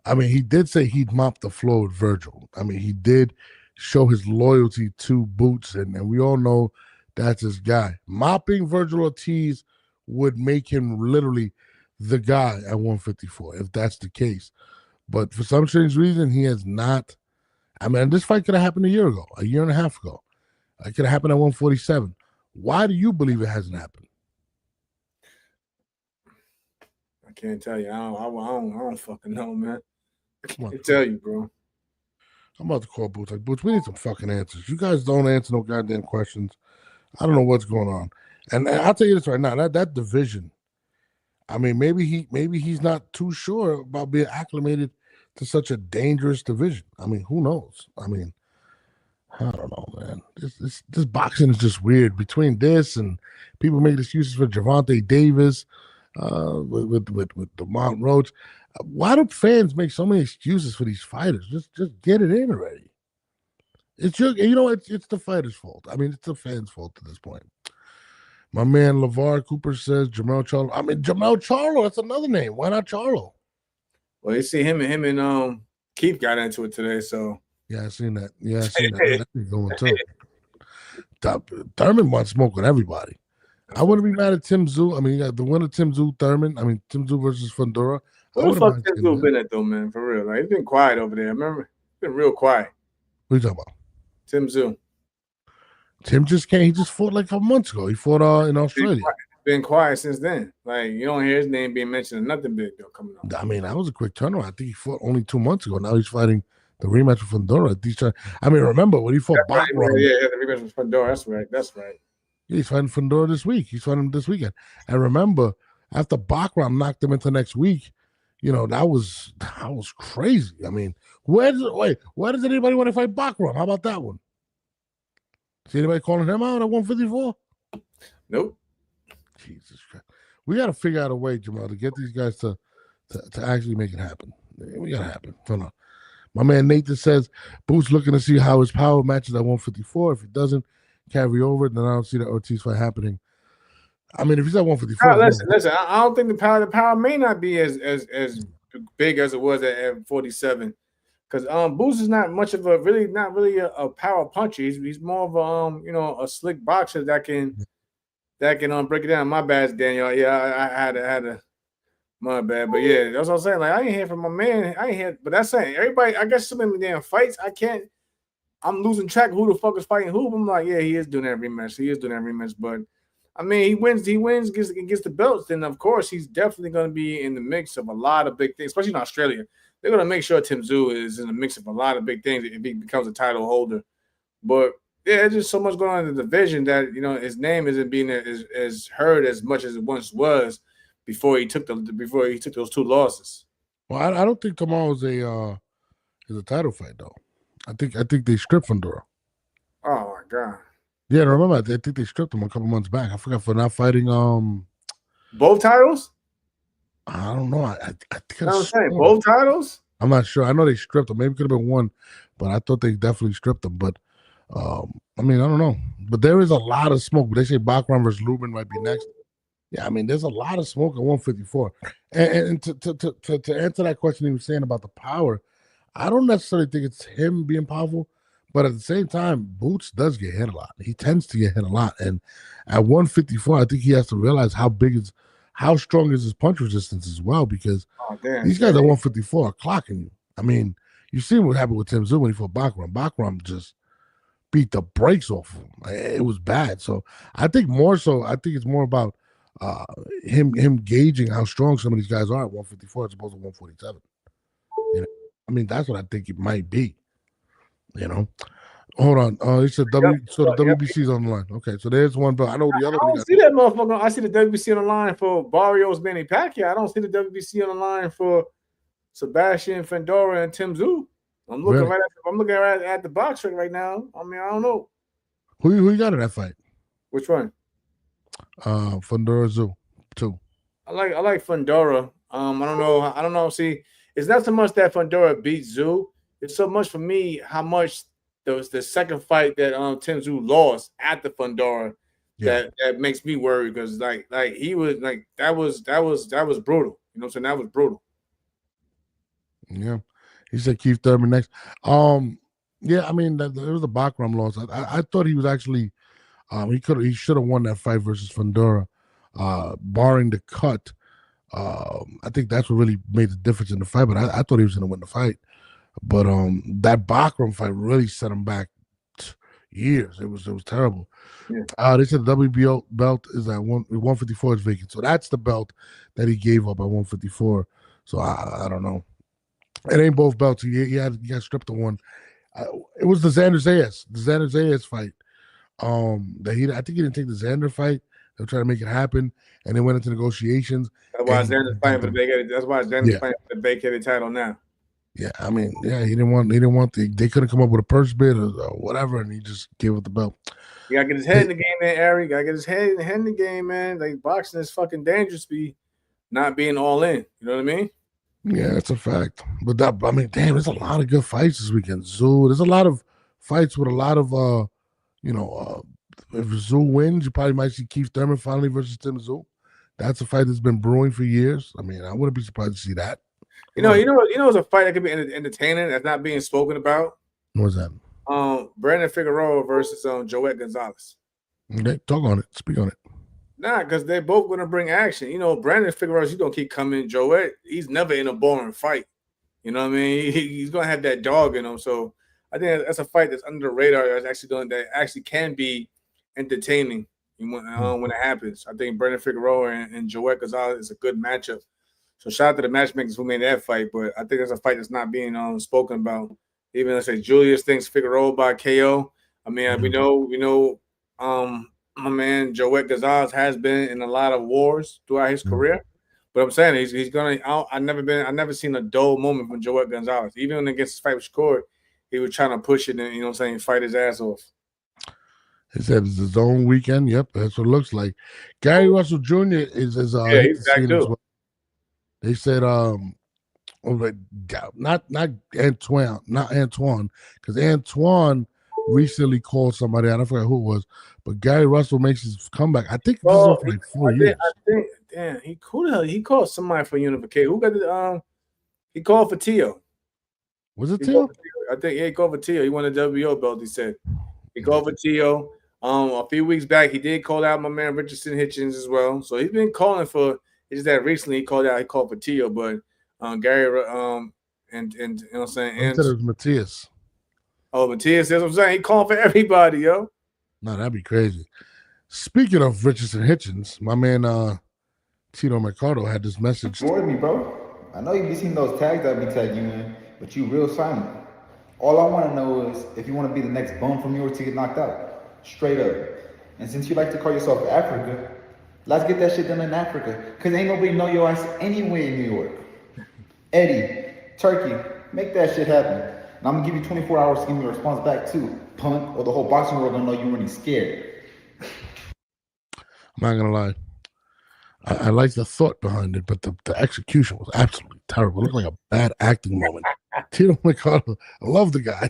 I mean, he did say he'd mop the floor with Virgil. I mean, he did show his loyalty to Boots, and we all know that's his guy. Mopping Virgil Ortiz would make him literally the guy at 154 if that's the case. But for some strange reason, he has not. I mean, this fight could have happened a year ago, a year and a half ago. It could have happened at 147. Why do you believe it hasn't happened? I can't tell you. I don't fucking know, man. I can't tell you, bro. I'm about to call Boots. Like, Boots, we need some fucking answers. You guys don't answer no goddamn questions. I don't know what's going on. And I'll tell you this right now, that division, I mean, maybe he's not too sure about being acclimated to such a dangerous division. I mean, who knows? I mean, I don't know, man. This boxing is just weird. Between this and people make excuses for Gervonta Davis, with DeMont Roach. Why do fans make so many excuses for these fighters? Just get it in already. It's the fighters' fault. I mean, it's the fans' fault at this point. My man LeVar Cooper says Jamel Charlo. I mean, Jamel Charlo, that's another name. Why not Charlo? Well, you see him and Keith got into it today, so yeah, I seen that. Yeah, I seen that. That's going too. Thurman wants smoke with everybody. I wouldn't be mad at Tim Tszyu. I mean, you got the winner, Tim Tszyu, Thurman. I mean, Tim Tszyu versus Fundora. Where the fuck Tim Tszyu been at though, man? For real, like he's been quiet over there. Remember, he's been real quiet. What are you talking about? Tim Tszyu. Tim just came. He just fought like a couple months ago. He fought in Australia. Been quiet since then. Like you don't hear his name being mentioned. Nothing big though coming up. I mean, that was a quick turnaround. I think he fought only 2 months ago. Now he's fighting the rematch with Fundora. I mean, remember when he fought Bakram? Yeah, the rematch with Fundora. That's right. Yeah, he's fighting Fundora this week. He's fighting him this weekend. And remember, after Bakram knocked him into next week, that was crazy. I mean, why does anybody want to fight Bakram? How about that one? See anybody calling him out at 154? Nope. Jesus Christ. We got to figure out a way, Jamal, to get these guys to actually make it happen. We got to happen. Hold on. My man Nathan says, Boots looking to see how his power matches at 154. If it doesn't carry over, then I don't see the Ortiz fight happening. I mean, if he's at 154. Listen. I don't think the power may not be as big as it was at 47. Because Boots is not much of a power puncher. He's more of a slick boxer that can break it down. My bad, Daniel. Yeah, I had a my bad. But yeah, that's what I'm saying. Like I ain't hear from my man. I ain't hear, but that's saying everybody. I guess so many damn fights. I'm losing track of who the fuck is fighting who. I'm like, yeah, he is doing that rematch. But I mean, he wins, gets the belts. Then of course he's definitely going to be in the mix of a lot of big things, especially in Australia. They're going to make sure Tim Tszyu is in the mix of a lot of big things if he becomes a title holder. But yeah, there's just so much going on in the division that his name isn't being as heard as much as it once was before he took those 2 losses. Well, I don't think tomorrow is a title fight though. I think they stripped Fundora. Oh my god! Yeah, remember I think they stripped him a couple months back. I forgot for not fighting both titles. I don't know. I think I'm saying both titles. I'm not sure. I know they stripped him. Maybe it could have been one, but I thought they definitely stripped him. But I mean, I don't know. But there is a lot of smoke. They say Bakram versus Lubin might be next. Yeah, I mean, there's a lot of smoke at 154. And to answer that question he was saying about the power, I don't necessarily think it's him being powerful, but at the same time, Boots does get hit a lot. He tends to get hit a lot. And at 154, I think he has to realize how strong is his punch resistance as well, because these guys at 154 are clocking you. I mean, you see what happened with Tim Tszyu when he fought Bakram. Bakram just beat the brakes off of him. It was bad. So I think it's more about him gauging how strong some of these guys are at 154 as opposed to 147. I mean, that's what I think it might be. Hold on. It's a the WBC's on the line. Okay, so there's one, but I know the other one. I don't see that motherfucker. I see the WBC on the line for Barrios Manny Pacquiao. I don't see the WBC on the line for Sebastian Fundora and Tim Tszyu. I'm looking right at the box right now. I mean, I don't know. Who you got in that fight? Which one? Fundora Tszyu too. I like Fundora. I don't know. See, it's not so much that Fundora beat Tszyu. It's so much for me how much the second fight that Tim Tszyu lost at the Fundora that makes me worried, because like he was like that was brutal. You know what I'm saying? That was brutal. Yeah. He said Keith Thurman next. Yeah, I mean, there was a Bakram loss. I thought he was actually, he should have won that fight versus Fundora, barring the cut. I think that's what really made the difference in the fight. But I thought he was going to win the fight. But that Bakram fight really set him back years. It was terrible. Yeah. They said the WBO belt is at 154 is vacant, so that's the belt that he gave up at 154. So I don't know. It ain't both belts. He got stripped of one. It was the Xander Zayas fight. I think he didn't take the Xander fight. They were trying to make it happen, and they went into negotiations. That's why Xander's fighting for the vacated. That's why Xander's fighting for the vacated title now. Yeah, I mean, yeah, he didn't want they couldn't come up with a purse bid or whatever, and he just gave up the belt. You gotta get his head in the game, man, Ari. You gotta get his head in the game, man. Like boxing is fucking dangerous, be not being all in. You know what I memean? Yeah, that's a fact. But damn, there's a lot of good fights this weekend. Zoo, there's a lot of fights with a lot of if Zoo wins, you probably might see Keith Thurman finally versus Tim Zoo. That's a fight that's been brewing for years. I mean, I wouldn't be surprised to see that. You know, it's a fight that could be entertaining that's not being spoken about. What's that? Brandon Figueroa versus Joette Gonzalez. Okay, talk on it. Speak on it. Nah, because they're both going to bring action. You know, Brandon Figueroa, he's going to keep coming. Joette, he's never in a boring fight. You know what I mean? He's going to have that dog in him. So I think that's a fight that's under the radar. That's actually can be entertaining when it happens. I think Brandon Figueroa and Joette Gonzalez is a good matchup. So shout out to the matchmakers who made that fight. But I think that's a fight that's not being spoken about. Even let's say Julius thinks Figueroa by KO. I mean, we know. My man Joette Gonzalez has been in a lot of wars throughout his career, but I'm saying he's gonna. I've never seen a dull moment from Joette Gonzalez. Even against his fight with Shakur, he was trying to push it and fight his ass off. He said it's his own weekend. Yep, that's what it looks like. Gary Russell Jr. is he's back too. Well. They said not Antoine, because Antoine recently called somebody out. I forgot who it was, but Gary Russell makes his comeback. I think this is for like 4 years. Damn, he called somebody for unification. Who got the he called for Tio. Was it Tio? I think he called for Tio. He won the WBO belt, he said. He called for Tio. A few weeks back, he did call out my man Richardson Hitchens as well. So he's been calling for. It's just that recently he called for Tio, but Gary and you know what I'm saying. I said it was Matthias. Oh, Matthias, that's what I'm saying. He called for everybody, yo. No, that'd be crazy. Speaking of Richardson Hitchens, my man Tito Mercado had this message. More me, bro. I know you be seeing those tags I be tagging you in, but you real silent. All I want to know is if you want to be the next bum from yours to get knocked out. Straight up. And since you like to call yourself Africa, let's get that shit done in Africa. Because ain't nobody know your ass anywhere in New York. Eddie, Turkey, make that shit happen. And I'm going to give you 24 hours to give me a response back too, punk, or the whole boxing world going to know you're really scared. I'm not going to lie. I like the thought behind it, but the execution was absolutely terrible. It looked like a bad acting moment. Tito Mercado, I love the guy.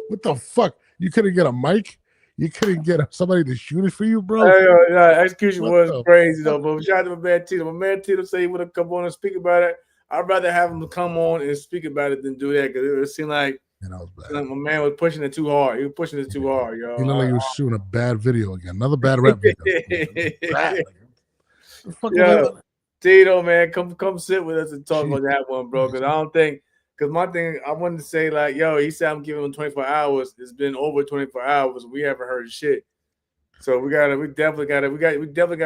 What the fuck? You couldn't get a mic? You couldn't get somebody to shoot it for you, bro? Execution was crazy, though. But shout out to my man Tito. My man Tito said he would have come on and speak about it. I'd rather have him come on and speak about it than do that, because it seemed like, my man was pushing it too hard. He was pushing it too hard, yo. He looked like he was shooting a bad video again. Another bad rap video. Yo, Tito, man, come sit with us and talk on that one, bro. Because my thing, I wanted to say, like, yo, he said I'm giving him 24 hours. It's been over 24 hours. We haven't heard shit. So we definitely gotta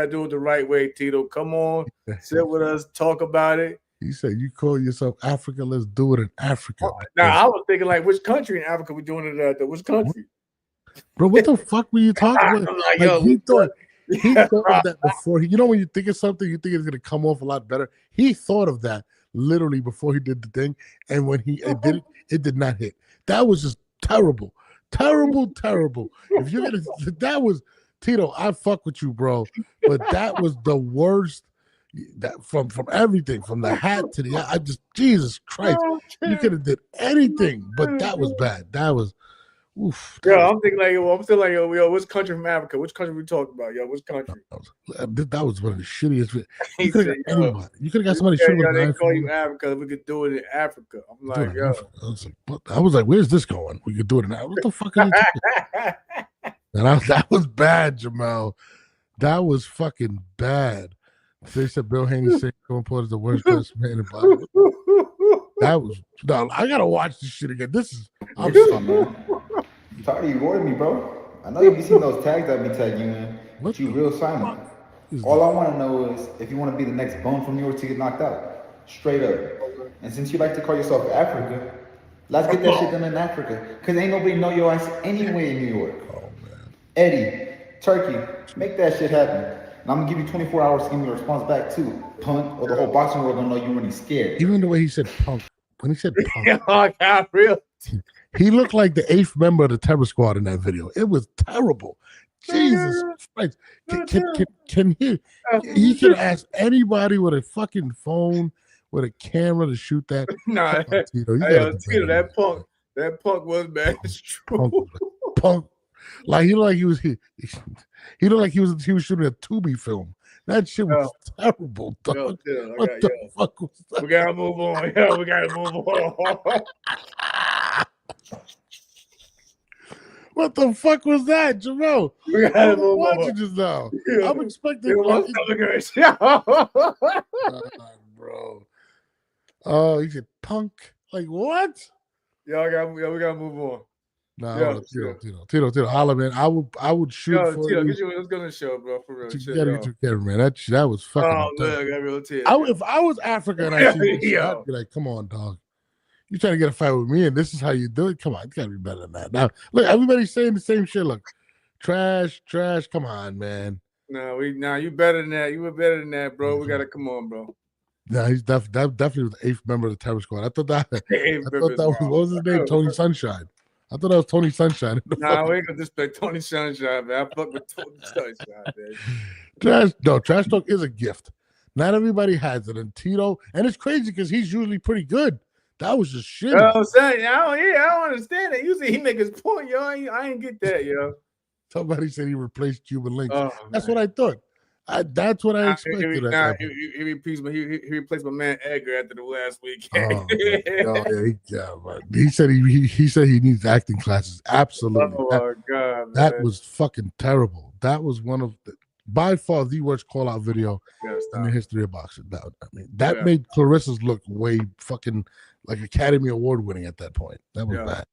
do it the right way, Tito. Come on, sit with us, talk about it. You say you call yourself Africa, let's do it in Africa. Now I was thinking, like, which country in Africa we doing it at? Which country? Bro, what the fuck were you talking about? He thought of that before. You know when you think of something, you think it's gonna come off a lot better. He thought of that literally before he did the thing, and when he did it did not hit. That was just terrible. If you're gonna, that was Tito. I fuck with you, bro, but that was the worst. That from everything, from the hat to the, I just, Jesus Christ, you could have did anything, but that was bad. That was Oof. Yo, I'm thinking like, I'm still like, yo, which country from Africa? Which country we talking about? Yo, which country? That was one of the shittiest. You He could said, have got yo, anybody. You could have got somebody shooting with an they call iPhone. you Africa. We could do it in Africa. I'm Do it like, in yo. Africa. I was like, where's this going? We could do it in Africa. What the fuck are you talking? And that was bad, Jamal. That was fucking bad. They said Bill Haney said Cohen Porter is the worst dressed man in boxing. That was no. I gotta watch this shit again. This is. I'm man. I'm tired of you avoiding me, bro. I know you be seeing those tags I be tagging you in, but you real silent. All I want to know is if you want to be the next bum from New York to get knocked out, straight up. And since you like to call yourself Africa, let's get that shit done in Africa. Cause ain't nobody know your ass anywhere in New York. Oh man. Eddie, Turkey, make that shit happen. And I'm gonna give you 24 hours to give me a response back too, punk, or the whole boxing world gonna know you're really scared. Even the way he said punk, when he said punk, oh, God, real. He looked like the 8th member of the Terror Squad in that video. It was terrible. Jesus Christ. Can he could ask anybody with a fucking phone, with a camera to shoot that. Nah, Tito, that punk was bad. It's true. Punk. Like he looked like he looked like he was shooting a Tubi film. That shit was terrible, dog. What the fuck was that? We gotta move on. Yeah, we gotta move on. What the fuck was that, Jerome? We gotta move on. Just now. Yeah. I'm expecting. Bro. Oh, he said punk. Like what? Yeah, we gotta move on. No, Tito, holla, man. I would shoot for Tito, you. get you. Let's go to the show, bro. For real. You gotta get your camera, man. That was fucking. Oh, look, I got real Tito. If I was Africa and I see this, I'd be like, come on, dog. You trying to get a fight with me, and this is how you do it? Come on, you gotta be better than that. Now, look, everybody's saying the same shit. Look, trash. Come on, man. No, you better than that. You were better than that, bro. We gotta come on, bro. No, he's definitely the 8th member of the Terror Squad. I thought that was what was his name? Tony Sunshine. I thought that was Tony Sunshine. Nah, we ain't gonna disrespect Tony Sunshine, man. I fuck with Tony Sunshine, man. Trash talk is a gift. Not everybody has it. And Tito, and it's crazy because he's usually pretty good. That was just shit. I'm saying, I don't understand that. Usually he make his point, yo. I ain't get that, yo. Somebody said he replaced Cuban Links. That's what I thought. That's what I expected. He replaced my man Edgar after the last weekend. He said he said he needs acting classes. Absolutely. Oh my God, that was fucking terrible. That was one of by far the worst call out video in the history of boxing. That made Clarissa's look way fucking like Academy Award winning at that point. That was bad.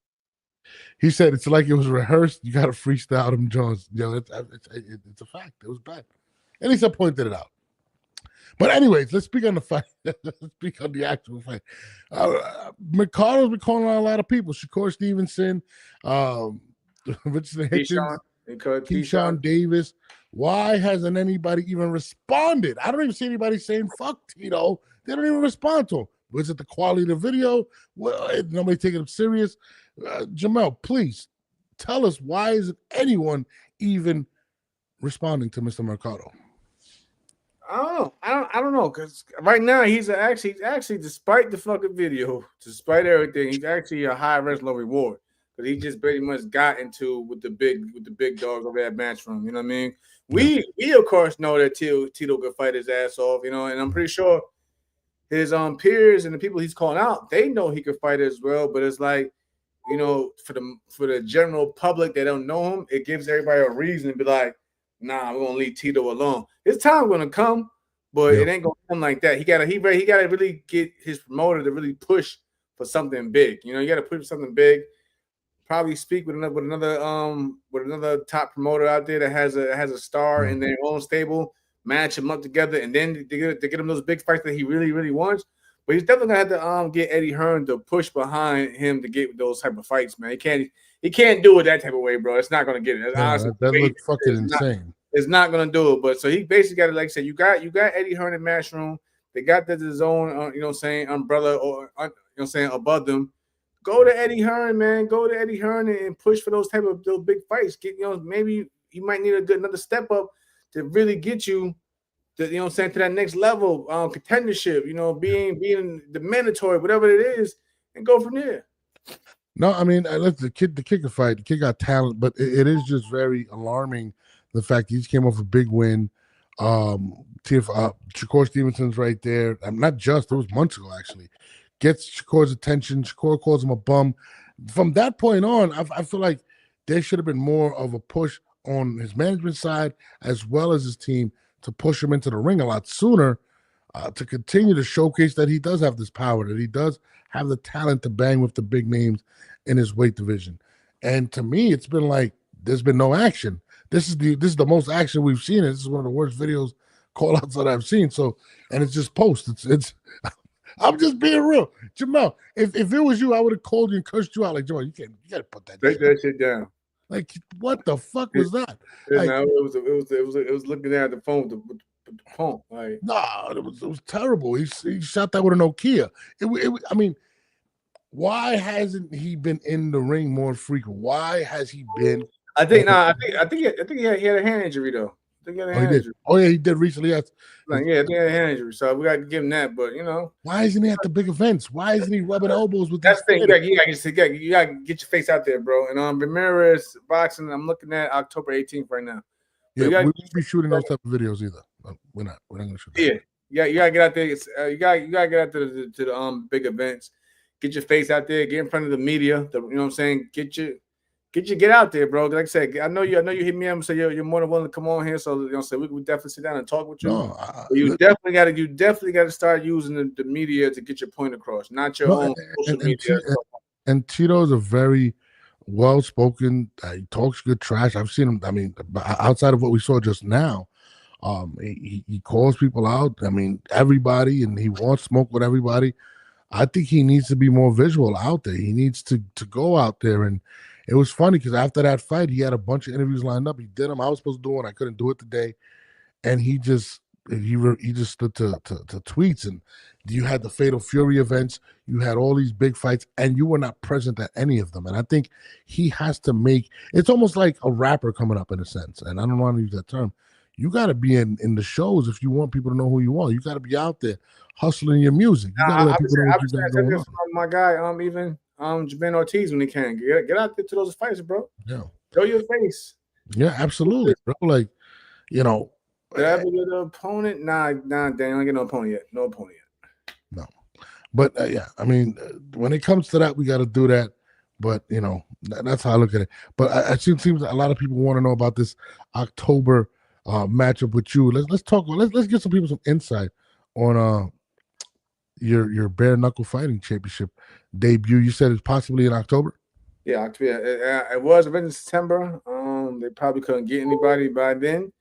He said it's like it was rehearsed. You got to freestyle them Jones. It's a fact. It was bad. At least I pointed it out. But anyways, let's speak on the fight. Let's speak on the actual fight. McConnell's been calling out a lot of people. Shakur Stevenson, Richardson Hitchens, Keyshawn Davis. Why hasn't anybody even responded? I don't even see anybody saying fuck Tito. They don't even respond to him. Was it the quality of the video? Well, nobody taking him serious. Jamel, please tell us, why isn't anyone even responding to Mr. Mercado? I don't know, because right now he's actually despite the fucking video, despite everything, he's actually a high risk, low reward. Because he just pretty much got into with the big dogs over that Matchroom. You know what I mean? We of course know that Tito could fight his ass off, you know, and I'm pretty sure his peers and the people he's calling out, they know he could fight as well. But it's like, you know, for the general public that don't know him, it gives everybody a reason to be like, nah, we're gonna leave Tito alone. His time gonna come, but it ain't gonna come like that. He gotta really get his promoter to really push for something big. You know, you gotta push for something big. Probably speak with another top promoter out there that has a star in their own stable, match him up together, and then to get him those big fights that he really, really wants. But he's definitely gonna have to get Eddie Hearn to push behind him to get those type of fights, man. He can't do it that type of way, bro. It's not gonna get it. That looks fucking insane. It's not gonna do it. But so he basically got to, like I said, you got Eddie Hearn in Matchroom. They got his own, you know what I'm saying, umbrella, or you know what I'm saying, above them. Go to Eddie Hearn, man. Go to Eddie Hearn and push for those big fights. Get, you know, maybe you might need another step up to really get you to, you know what I'm saying, to that next level, contendership, you know, being the mandatory, whatever it is, and go from there. No, I mean, look, the kid can fight. The kid got talent, but it is just very alarming the fact he just came off a big win. Shakur Stevenson's right there. I'm not just. It was months ago actually. Gets Shakur's attention. Shakur calls him a bum. From that point on, I feel like there should have been more of a push on his management side as well as his team to push him into the ring a lot sooner, to continue to showcase that he does have this power, that he does have the talent to bang with the big names in his weight division. And to me, it's been like there's been no action. This is the most action we've seen. This is one of the worst videos call outs that I've seen. So, and it's just post. It's I'm just being real. Jamel, if it was you, I would have called you and cursed you out. Like, Jamel, you gotta put that Take that shit down. Like, what the fuck was that? Like, Like, it was looking at the phone with the pump. Like, no, it was terrible. He shot that with a Nokia. I mean, why hasn't he been in the ring more frequent? Why has he been? I think he had a hand injury though. I think he had a hand injury. Oh yeah, he did recently. Yes. Like, yeah, I think he had a hand injury. So we got to give him that. But why isn't he at the big events? Why isn't he rubbing elbows with that's these the thing. You got to get your face out there, bro. And Ramirez boxing, I'm looking at October 18th right now. Yeah, we won't be shooting those type of videos either. We're not gonna shoot that. Yeah, you gotta get out there. You gotta get out to the big events. Get your face out there. Get in front of the media. You know what I'm saying? Get out there, bro. Like I said, I know you hit me up and say you're more than willing to come on here. So we can definitely sit down and talk with you. No, you definitely gotta start using the media to get your point across, not your own social media. And Tito is a very well-spoken. He talks good trash. I've seen him. I mean, outside of what we saw just now, he calls people out. I mean, everybody, and he wants smoke with everybody. I think he needs to be more visual out there. He needs to go out there. And it was funny because after that fight, he had a bunch of interviews lined up. He did them. I was supposed to do one. I couldn't do it today. And he just stood to tweets. And you had the Fatal Fury events. You had all these big fights, and you were not present at any of them. And I think he has to make – it's almost like a rapper coming up in a sense. And I don't want to use that term. You got to be in the shows if you want people to know who you are. You got to be out there hustling your music. You got to let people know what you got going on. My guy, Jermaine Ortiz when he can. Get out there to those fights, bro. Yeah. Show your face. Yeah, absolutely, bro. Like, Did I ever get an opponent? Nah, Dan, I don't get no opponent yet. No opponent yet. No. But, yeah, I mean, when it comes to that, we got to do that. But, that's how I look at it. But it seems a lot of people want to know about this October matchup with you. Let's talk. Let's get some people some insight on your bare knuckle fighting championship debut. You said it's possibly in October. Yeah, October. It was in September. They probably couldn't get anybody by then,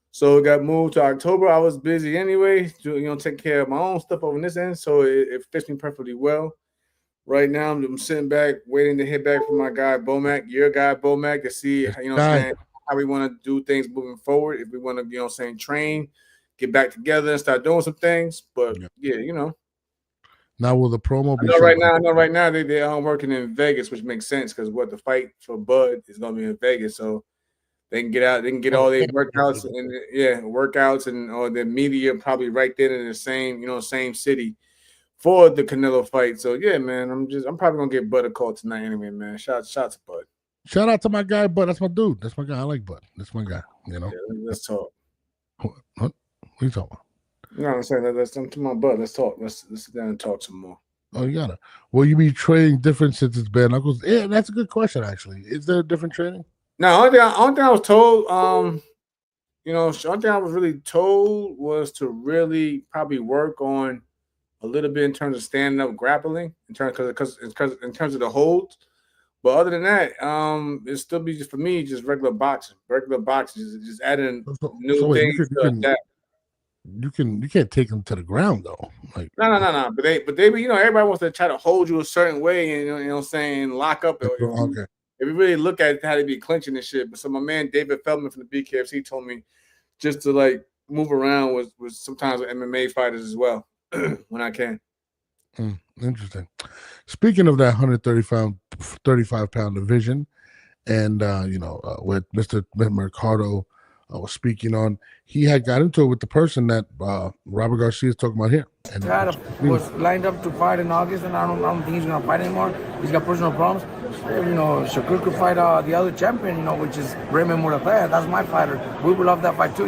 so it got moved to October. I was busy anyway, taking care of my own stuff over this end, so it fits me perfectly well. Right now, I'm sitting back, waiting to hear back from my guy Bomac, your guy Bomac, to see how we want to do things moving forward. If we want to, train, get back together and start doing some things. But Now will the promo be? Right now they are working in Vegas, which makes sense because the fight for Bud is going to be in Vegas, so they can get out, they can get all their workouts and or the media probably right there in the same city for the Canelo fight. So yeah, man, I'm probably gonna get Bud a call tonight anyway, man. Shout to Bud. Shout out to my guy, Bud. That's my dude. That's my guy. I like Bud. That's my guy. Yeah, let's talk. What are you talking about? No, I'm saying let's to my Bud. Let's talk. Let's sit down and talk some more. Oh, you gotta. Will you be training different since it's bare knuckles? Yeah, that's a good question. Actually, is there a different training? No, only thing I was told, only thing I was really told was to really probably work on a little bit in terms of standing up grappling, in terms of the holds. But other than that, it still be just for me just regular boxing. Regular boxing, just adding new things to adapt. You can't take them to the ground though. Like no. But they everybody wants to try to hold you a certain way and what I'm saying, lock up. Okay. If you really look at how they be clinching and shit. But so my man David Feldman from the BKFC told me just to move around with sometimes with MMA fighters as well when I can. Interesting. Speaking of that 135-pound division, and with Mr. Mercado was speaking on. He had got into it with the person that Robert Garcia is talking about here. And was lined up to fight in August, and I don't think he's gonna fight anymore. He's got personal problems. Shakur could fight the other champion, which is Raymond Murataya. That's my fighter. We would love that fight too.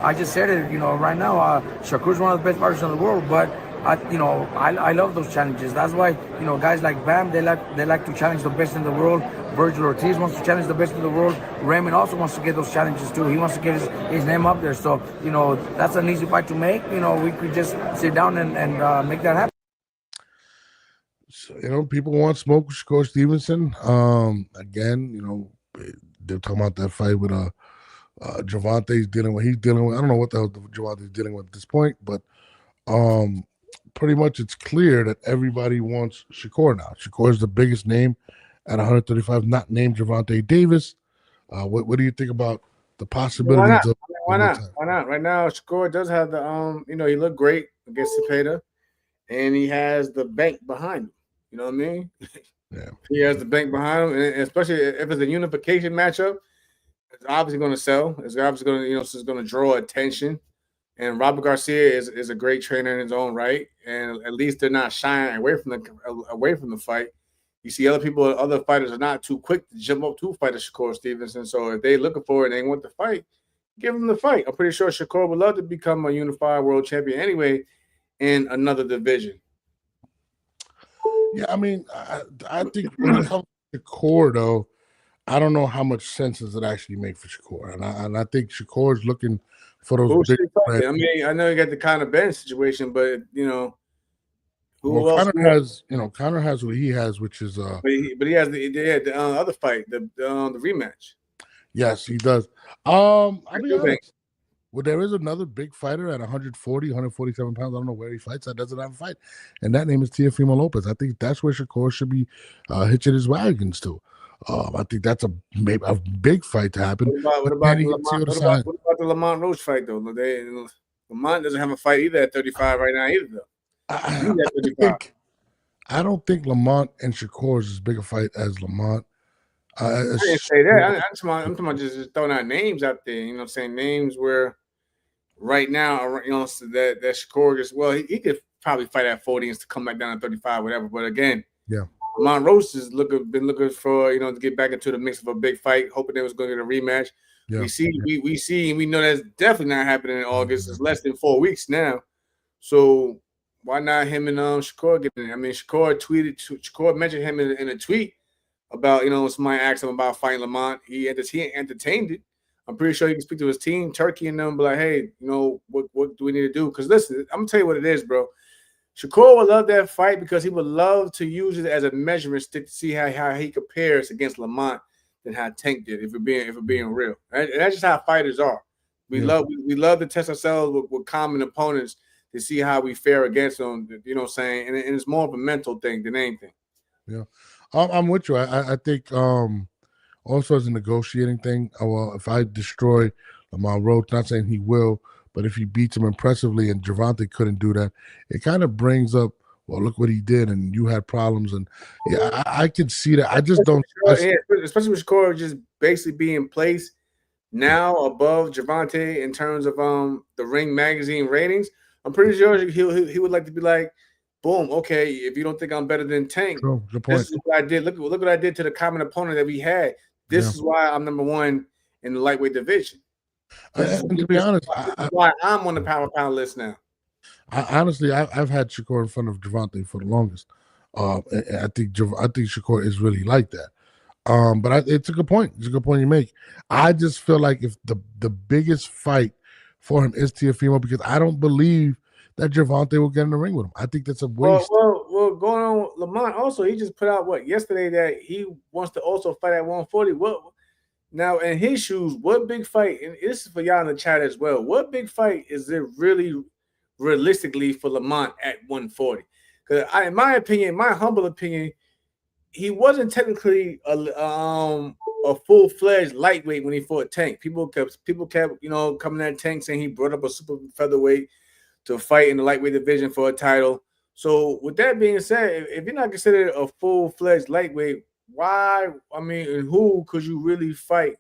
I just said it. Right now, Shakur's one of the best fighters in the world, but I love those challenges. That's why guys like Bam, they like to challenge the best in the world. Virgil Ortiz wants to challenge the best in the world. Raymond also wants to get those challenges too. He wants to get his name up there. So that's an easy fight to make. We could just sit down and make that happen. So, people want smoke with Shakur Stevenson. Again, they're talking about that fight with Gervonta's dealing with. He's dealing with. I don't know what the hell Gervonta's dealing with at this point, but pretty much it's clear that everybody wants Shakur now. Shakur is the biggest name at 135, not named Gervonta Davis. What do you think about the possibilities? Why not? Right now, Shakur does have the he looked great against Cepeda, and he has the bank behind him. You know what I mean? Yeah. He has the bank behind him, and especially if it's a unification matchup, it's obviously going to sell. It's obviously going to, it's going to draw attention. And Robert Garcia is a great trainer in his own right, and at least they're not shying away from the fight. You see, other fighters are not too quick to jump up to fight a Shakur Stevenson. So if they're looking for it and they want the fight, give them the fight. I'm pretty sure Shakur would love to become a unified world champion anyway in another division. Yeah, I mean, I think when it comes to Shakur, though, I don't know how much sense does it actually make for Shakur, and I think Shakur is looking for those big. I mean, I know you got the Conor Ben situation, but who else? Conor has what he has, which is but he has the other fight, the rematch. Yes, he does. I'll be honest. Well, there is another big fighter at 140, 147 pounds. I don't know where he fights. That doesn't have a fight, and that name is Teofimo Lopez. I think that's where Shakur should be hitching his wagons to. I think that's a big fight to happen. What about the Lamont Roach fight though? Lamont doesn't have a fight either at 35 right now either though. I don't think Lamont and Shakur is as big a fight as Lamont. I didn't say that. I'm talking about just throwing out names out there. Saying names where right now, that Shakur is he could probably fight at 40 and to come back down to 35, whatever. But again, yeah. Lamont Roach has been looking for to get back into the mix of a big fight, hoping they was going to get a rematch. Yeah. We see, and we know that's definitely not happening in August. It's less than 4 weeks now, so why not him and Shakur getting it? I mean, Shakur mentioned him in a tweet about somebody asked him about fighting Lamont. He entertained it. I'm pretty sure he can speak to his team, Turkey, and them, be like, hey, what do we need to do? Because listen, I'm gonna tell you what it is, bro. Shakur would love that fight because he would love to use it as a measurement stick to see how he compares against Lamont than how Tank did. If we're being real, and that's just how fighters are. We love to test ourselves with common opponents to see how we fare against them. You know what I'm saying? And it's more of a mental thing than anything. Yeah, I'm with you. I think also as a negotiating thing. Well, if I destroy Lamont Roach, not saying he will. But if he beats him impressively and Gervonta couldn't do that, it kind of brings up, well, look what he did, and you had problems. And yeah, I could see that. I just don't. Especially with Shakur just basically being placed now above Gervonta in terms of the Ring Magazine ratings. I'm pretty sure he would like to be like, boom, okay, if you don't think I'm better than Tank, good point. This is what I did. Look what I did to the common opponent that we had. This is why I'm number one in the lightweight division. And to be honest, why I'm on the pound list now. Honestly, I've had Shakur in front of Gervonta for the longest. I think Shakur is really like that. But it's a good point. It's a good point you make. I just feel like if the biggest fight for him is Teofimo, because I don't believe that Gervonta will get in the ring with him. I think that's a waste. Well, going on, Lamont also, he just put out yesterday that he wants to also fight at 140. Now, in his shoes, what big fight, and this is for y'all in the chat as well, what big fight is there really realistically for Lamont at 140? Because in my opinion, my humble opinion, he wasn't technically a full-fledged lightweight when he fought Tank. People kept coming at Tank saying he brought up a super featherweight to fight in the lightweight division for a title. So with that being said, if you're not considered a full-fledged lightweight, why? I mean, and who could you really fight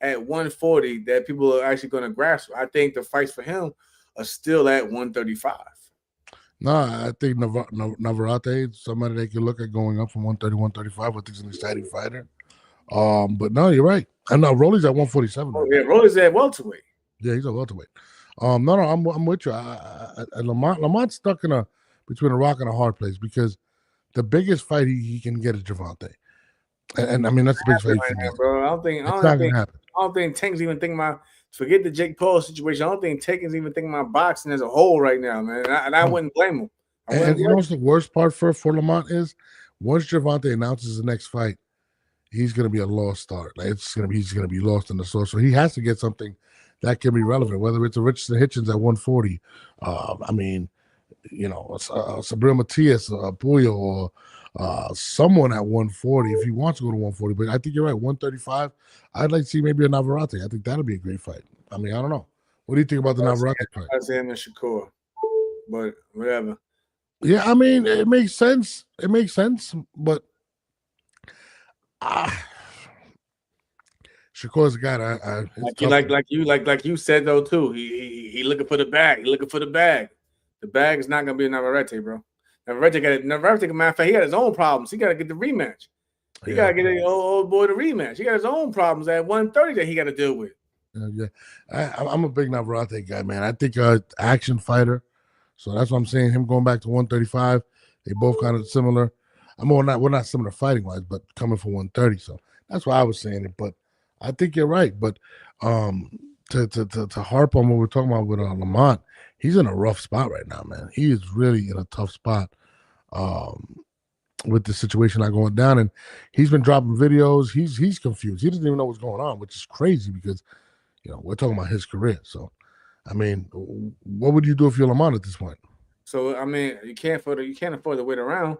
at 140 that people are actually going to grasp. I think the fights for him are still at 135. No, I think Navarrete is somebody they can look at going up from 130, 135. I think he's an exciting fighter. But no, you're right. And now Rolly's at 147. Oh, yeah, Rolly's at welterweight. Yeah, he's a welterweight. No, I'm with you. Lamont's stuck between a rock and a hard place because the biggest fight he can get is Gervonta. And I mean that's the biggest fight he can get. Bro. It's not gonna happen. I don't think Tank's even thinking about. Forget the Jake Paul situation. I don't think Tank's even thinking about boxing as a whole right now, man. And I wouldn't blame him. And you know what's the worst part for Lamont is once Gervonta announces the next fight, he's gonna be a lost start. Like he's gonna be lost in the sauce. So he has to get something that can be relevant, whether it's a Richardson Hitchens at 140. I mean, you know, Sabrina Matias, Puyo, or someone at 140 if he wants to go to 140. But I think you're right, 135. I'd like to see maybe a Navarrete. I think that'll be a great fight. I mean, I don't know. What do you think about the Navarrete fight? I say him and Shakur, but whatever. Yeah, I mean, it makes sense. It makes sense, but Shakur's a guy that like you said though too. He looking for the bag. He looking for the bag. The bag is not gonna be a Navarrete, bro. Navarrete, matter of fact, he got his own problems. He got to get the rematch. He got to get the old boy the rematch. He got his own problems at 130 that he got to deal with. Yeah, I'm a big Navarrete guy, man. I think action fighter. So that's what I'm saying. Him going back to 135, they both kind of similar. We're not similar fighting wise, but coming from 130. So that's why I was saying it. But I think you're right. But to harp on what we're talking about with Lamont, he's in a rough spot right now, man. He is really in a tough spot with the situation not going down. And he's been dropping videos. He's confused. He doesn't even know what's going on, which is crazy because, you know, we're talking about his career. So, I mean, what would you do if you're Lamont at this point? So, I mean, you can't afford to wait around.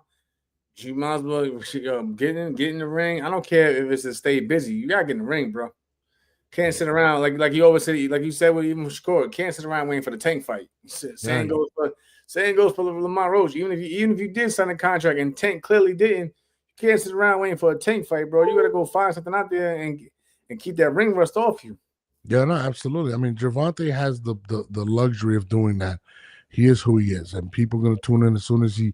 You might as well get in the ring. I don't care if it's to stay busy. You gotta get in the ring, bro. Can't sit around like you always say, like you said with even Shakur. Can't sit around waiting for the Tank fight. Same goes for Lamont Roach. Even if you did sign a contract and Tank clearly didn't, you can't sit around waiting for a Tank fight, bro. You gotta go find something out there and keep that ring rust off you. Yeah, no, absolutely. I mean, Gervonta has the luxury of doing that. He is who he is, and people are going to tune in as soon as he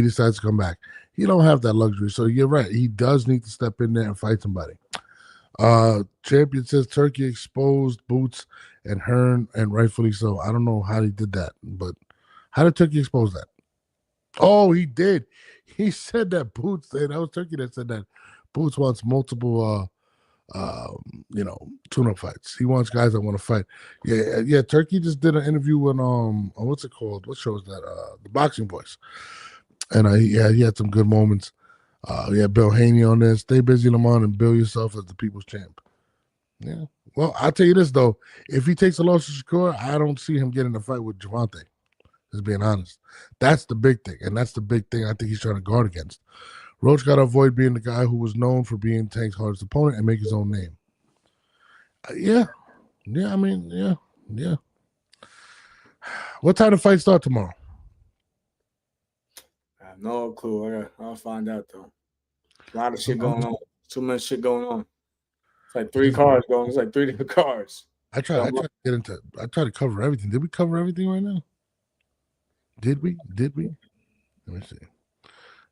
decides to come back. He don't have that luxury, so you're right. He does need to step in there and fight somebody. Champion says Turkey exposed Boots and Hearn, and rightfully so. I don't know how he did that, but how did Turkey expose that? Oh, he did. He said that Boots, that was Turkey that said that Boots wants multiple tune-up fights. He wants guys that want to fight. Yeah. Turkey just did an interview with what's it called? What show is that? The Boxing Voice. And he had some good moments. We had Bill Haney on there. Stay busy, Lamont, and build yourself as the people's champ. Yeah. Well, I'll tell you this though. If he takes a loss to Shakur, I don't see him getting a fight with Gervonta. Just being honest. That's the big thing. And that's the big thing I think he's trying to guard against. Roach got to avoid being the guy who was known for being Tank's hardest opponent and make his own name. Yeah. What time the fight start tomorrow? I have no clue. I'll find out though. A lot of shit going on. Too much shit going on. It's like 3 cars going. It's like 3 different cars. I try to cover everything. Did we cover everything right now? Did we? Let me see.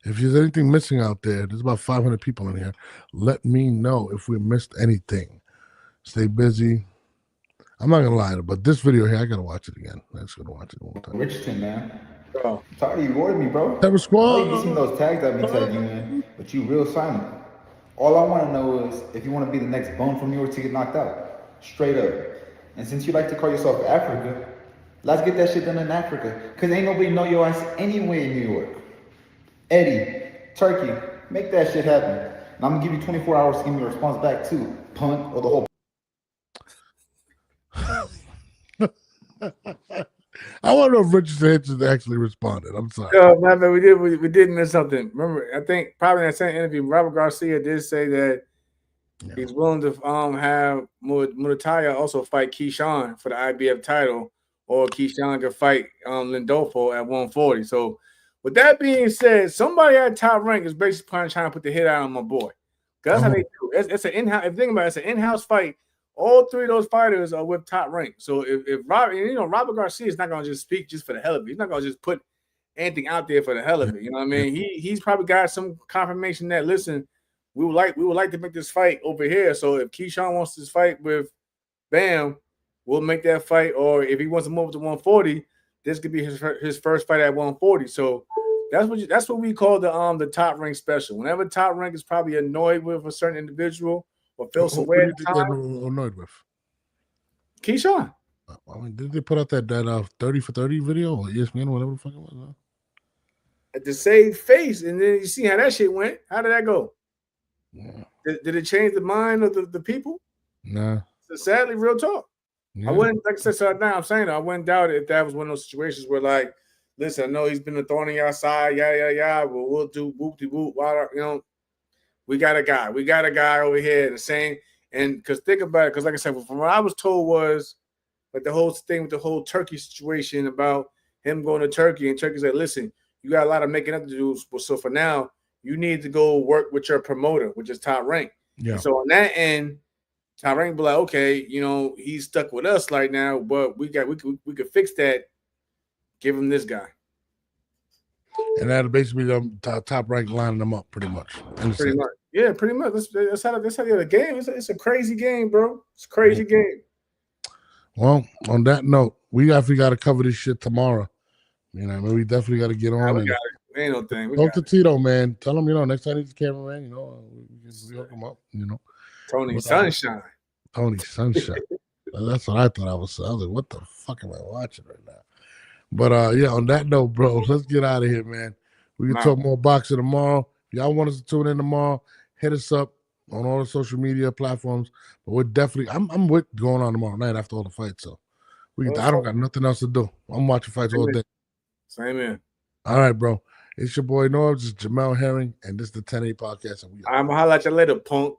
If there's anything missing out there's about 500 people in here. Let me know if we missed anything. Stay busy. I'm not gonna lie, but this video here, I gotta watch it again. I'm just gonna watch it one time. Richardson, man. Bro. I'm tired of you avoiding me, bro. Never squad. I know you've seen those tags I've been tagging you in, but you real silent. All I want to know is if you want to be the next bum from New York to get knocked out. Straight up. And since you like to call yourself Africa, let's get that shit done in Africa. Because ain't nobody know your ass anywhere in New York. Eddie, Turkey, make that shit happen. And I'm going to give you 24 hours to give me a response back too, punk, or the whole... I want to know if Richardson Hitchens actually responded. I'm sorry. Man, we did miss something. Remember, I think probably in that same interview, Robert Garcia did say that he's willing to have Murataya also fight Keyshawn for the IBF title, or Keyshawn could fight Lindolfo at 140. So, with that being said, somebody at Top Rank is basically trying to put the hit out on my boy. That's how they do. It's an in-house. If you think about it, it's an in-house fight All three of those fighters are with Top Rank. So if Robert Garcia is not gonna just speak just for the hell of it. He's not gonna just put anything out there for the hell of it. You know what I mean? He's probably got some confirmation that listen, we would like to make this fight over here. So if Keyshawn wants this fight with Bam, we'll make that fight. Or if he wants to move to 140, this could be his first fight at 140. So that's what we call the Top Rank special. Whenever Top Rank is probably annoyed with a certain individual or feels some way, Who do you think they're annoyed with? Keyshawn. I mean, did they put out that 30 for 30 video or ESPN or whatever the fuck it was? Huh? At the same face, and then you see how that shit went. How did that go? Yeah. Did it change the mind of the people? Nah. So sadly, real talk. Yeah. I wouldn't, like I said, so now I'm saying I wouldn't doubt it if that was one of those situations where, like, listen, I know he's been a thorn in your side, yeah, but we'll do whoop-de-whoop, you know, we got a guy over here, the same, and because think about it, because like I said, from what I was told was, like the whole thing with the whole Turkey situation about him going to Turkey, and Turkey said, listen, you got a lot of making up to do, so for now, you need to go work with your promoter, which is Top Rank. Yeah. And so on that end, Top Rank be like, okay, you know, he's stuck with us right now, but we could fix that. Give him this guy. And that'll basically Top Rank lining them up pretty much. Pretty much. Yeah, pretty much. That's how the game. It's a crazy game, bro. It's a crazy game. Well, on that note, we definitely got to cover this shit tomorrow. You know, I mean, we definitely got to get on. We got it. Ain't no thing. Talk to Tito, man. Tell him, you know, next time he's a cameraman, you know, we hook him up, you know. Tony Sunshine. Tony Sunshine. That's what I thought I was like, what the fuck am I watching right now? But yeah, on that note, bro, let's get out of here, man. We can talk more boxing tomorrow. If y'all want us to tune in tomorrow, hit us up on all the social media platforms. But we're definitely, I'm with going on tomorrow night after all the fights. So I don't got nothing else to do. I'm watching fights all day. Same here. All right, bro. It's your boy Norv, this is Jamel Herring, and this is the 10-8 podcast. And I'm gonna holler at you later, punk.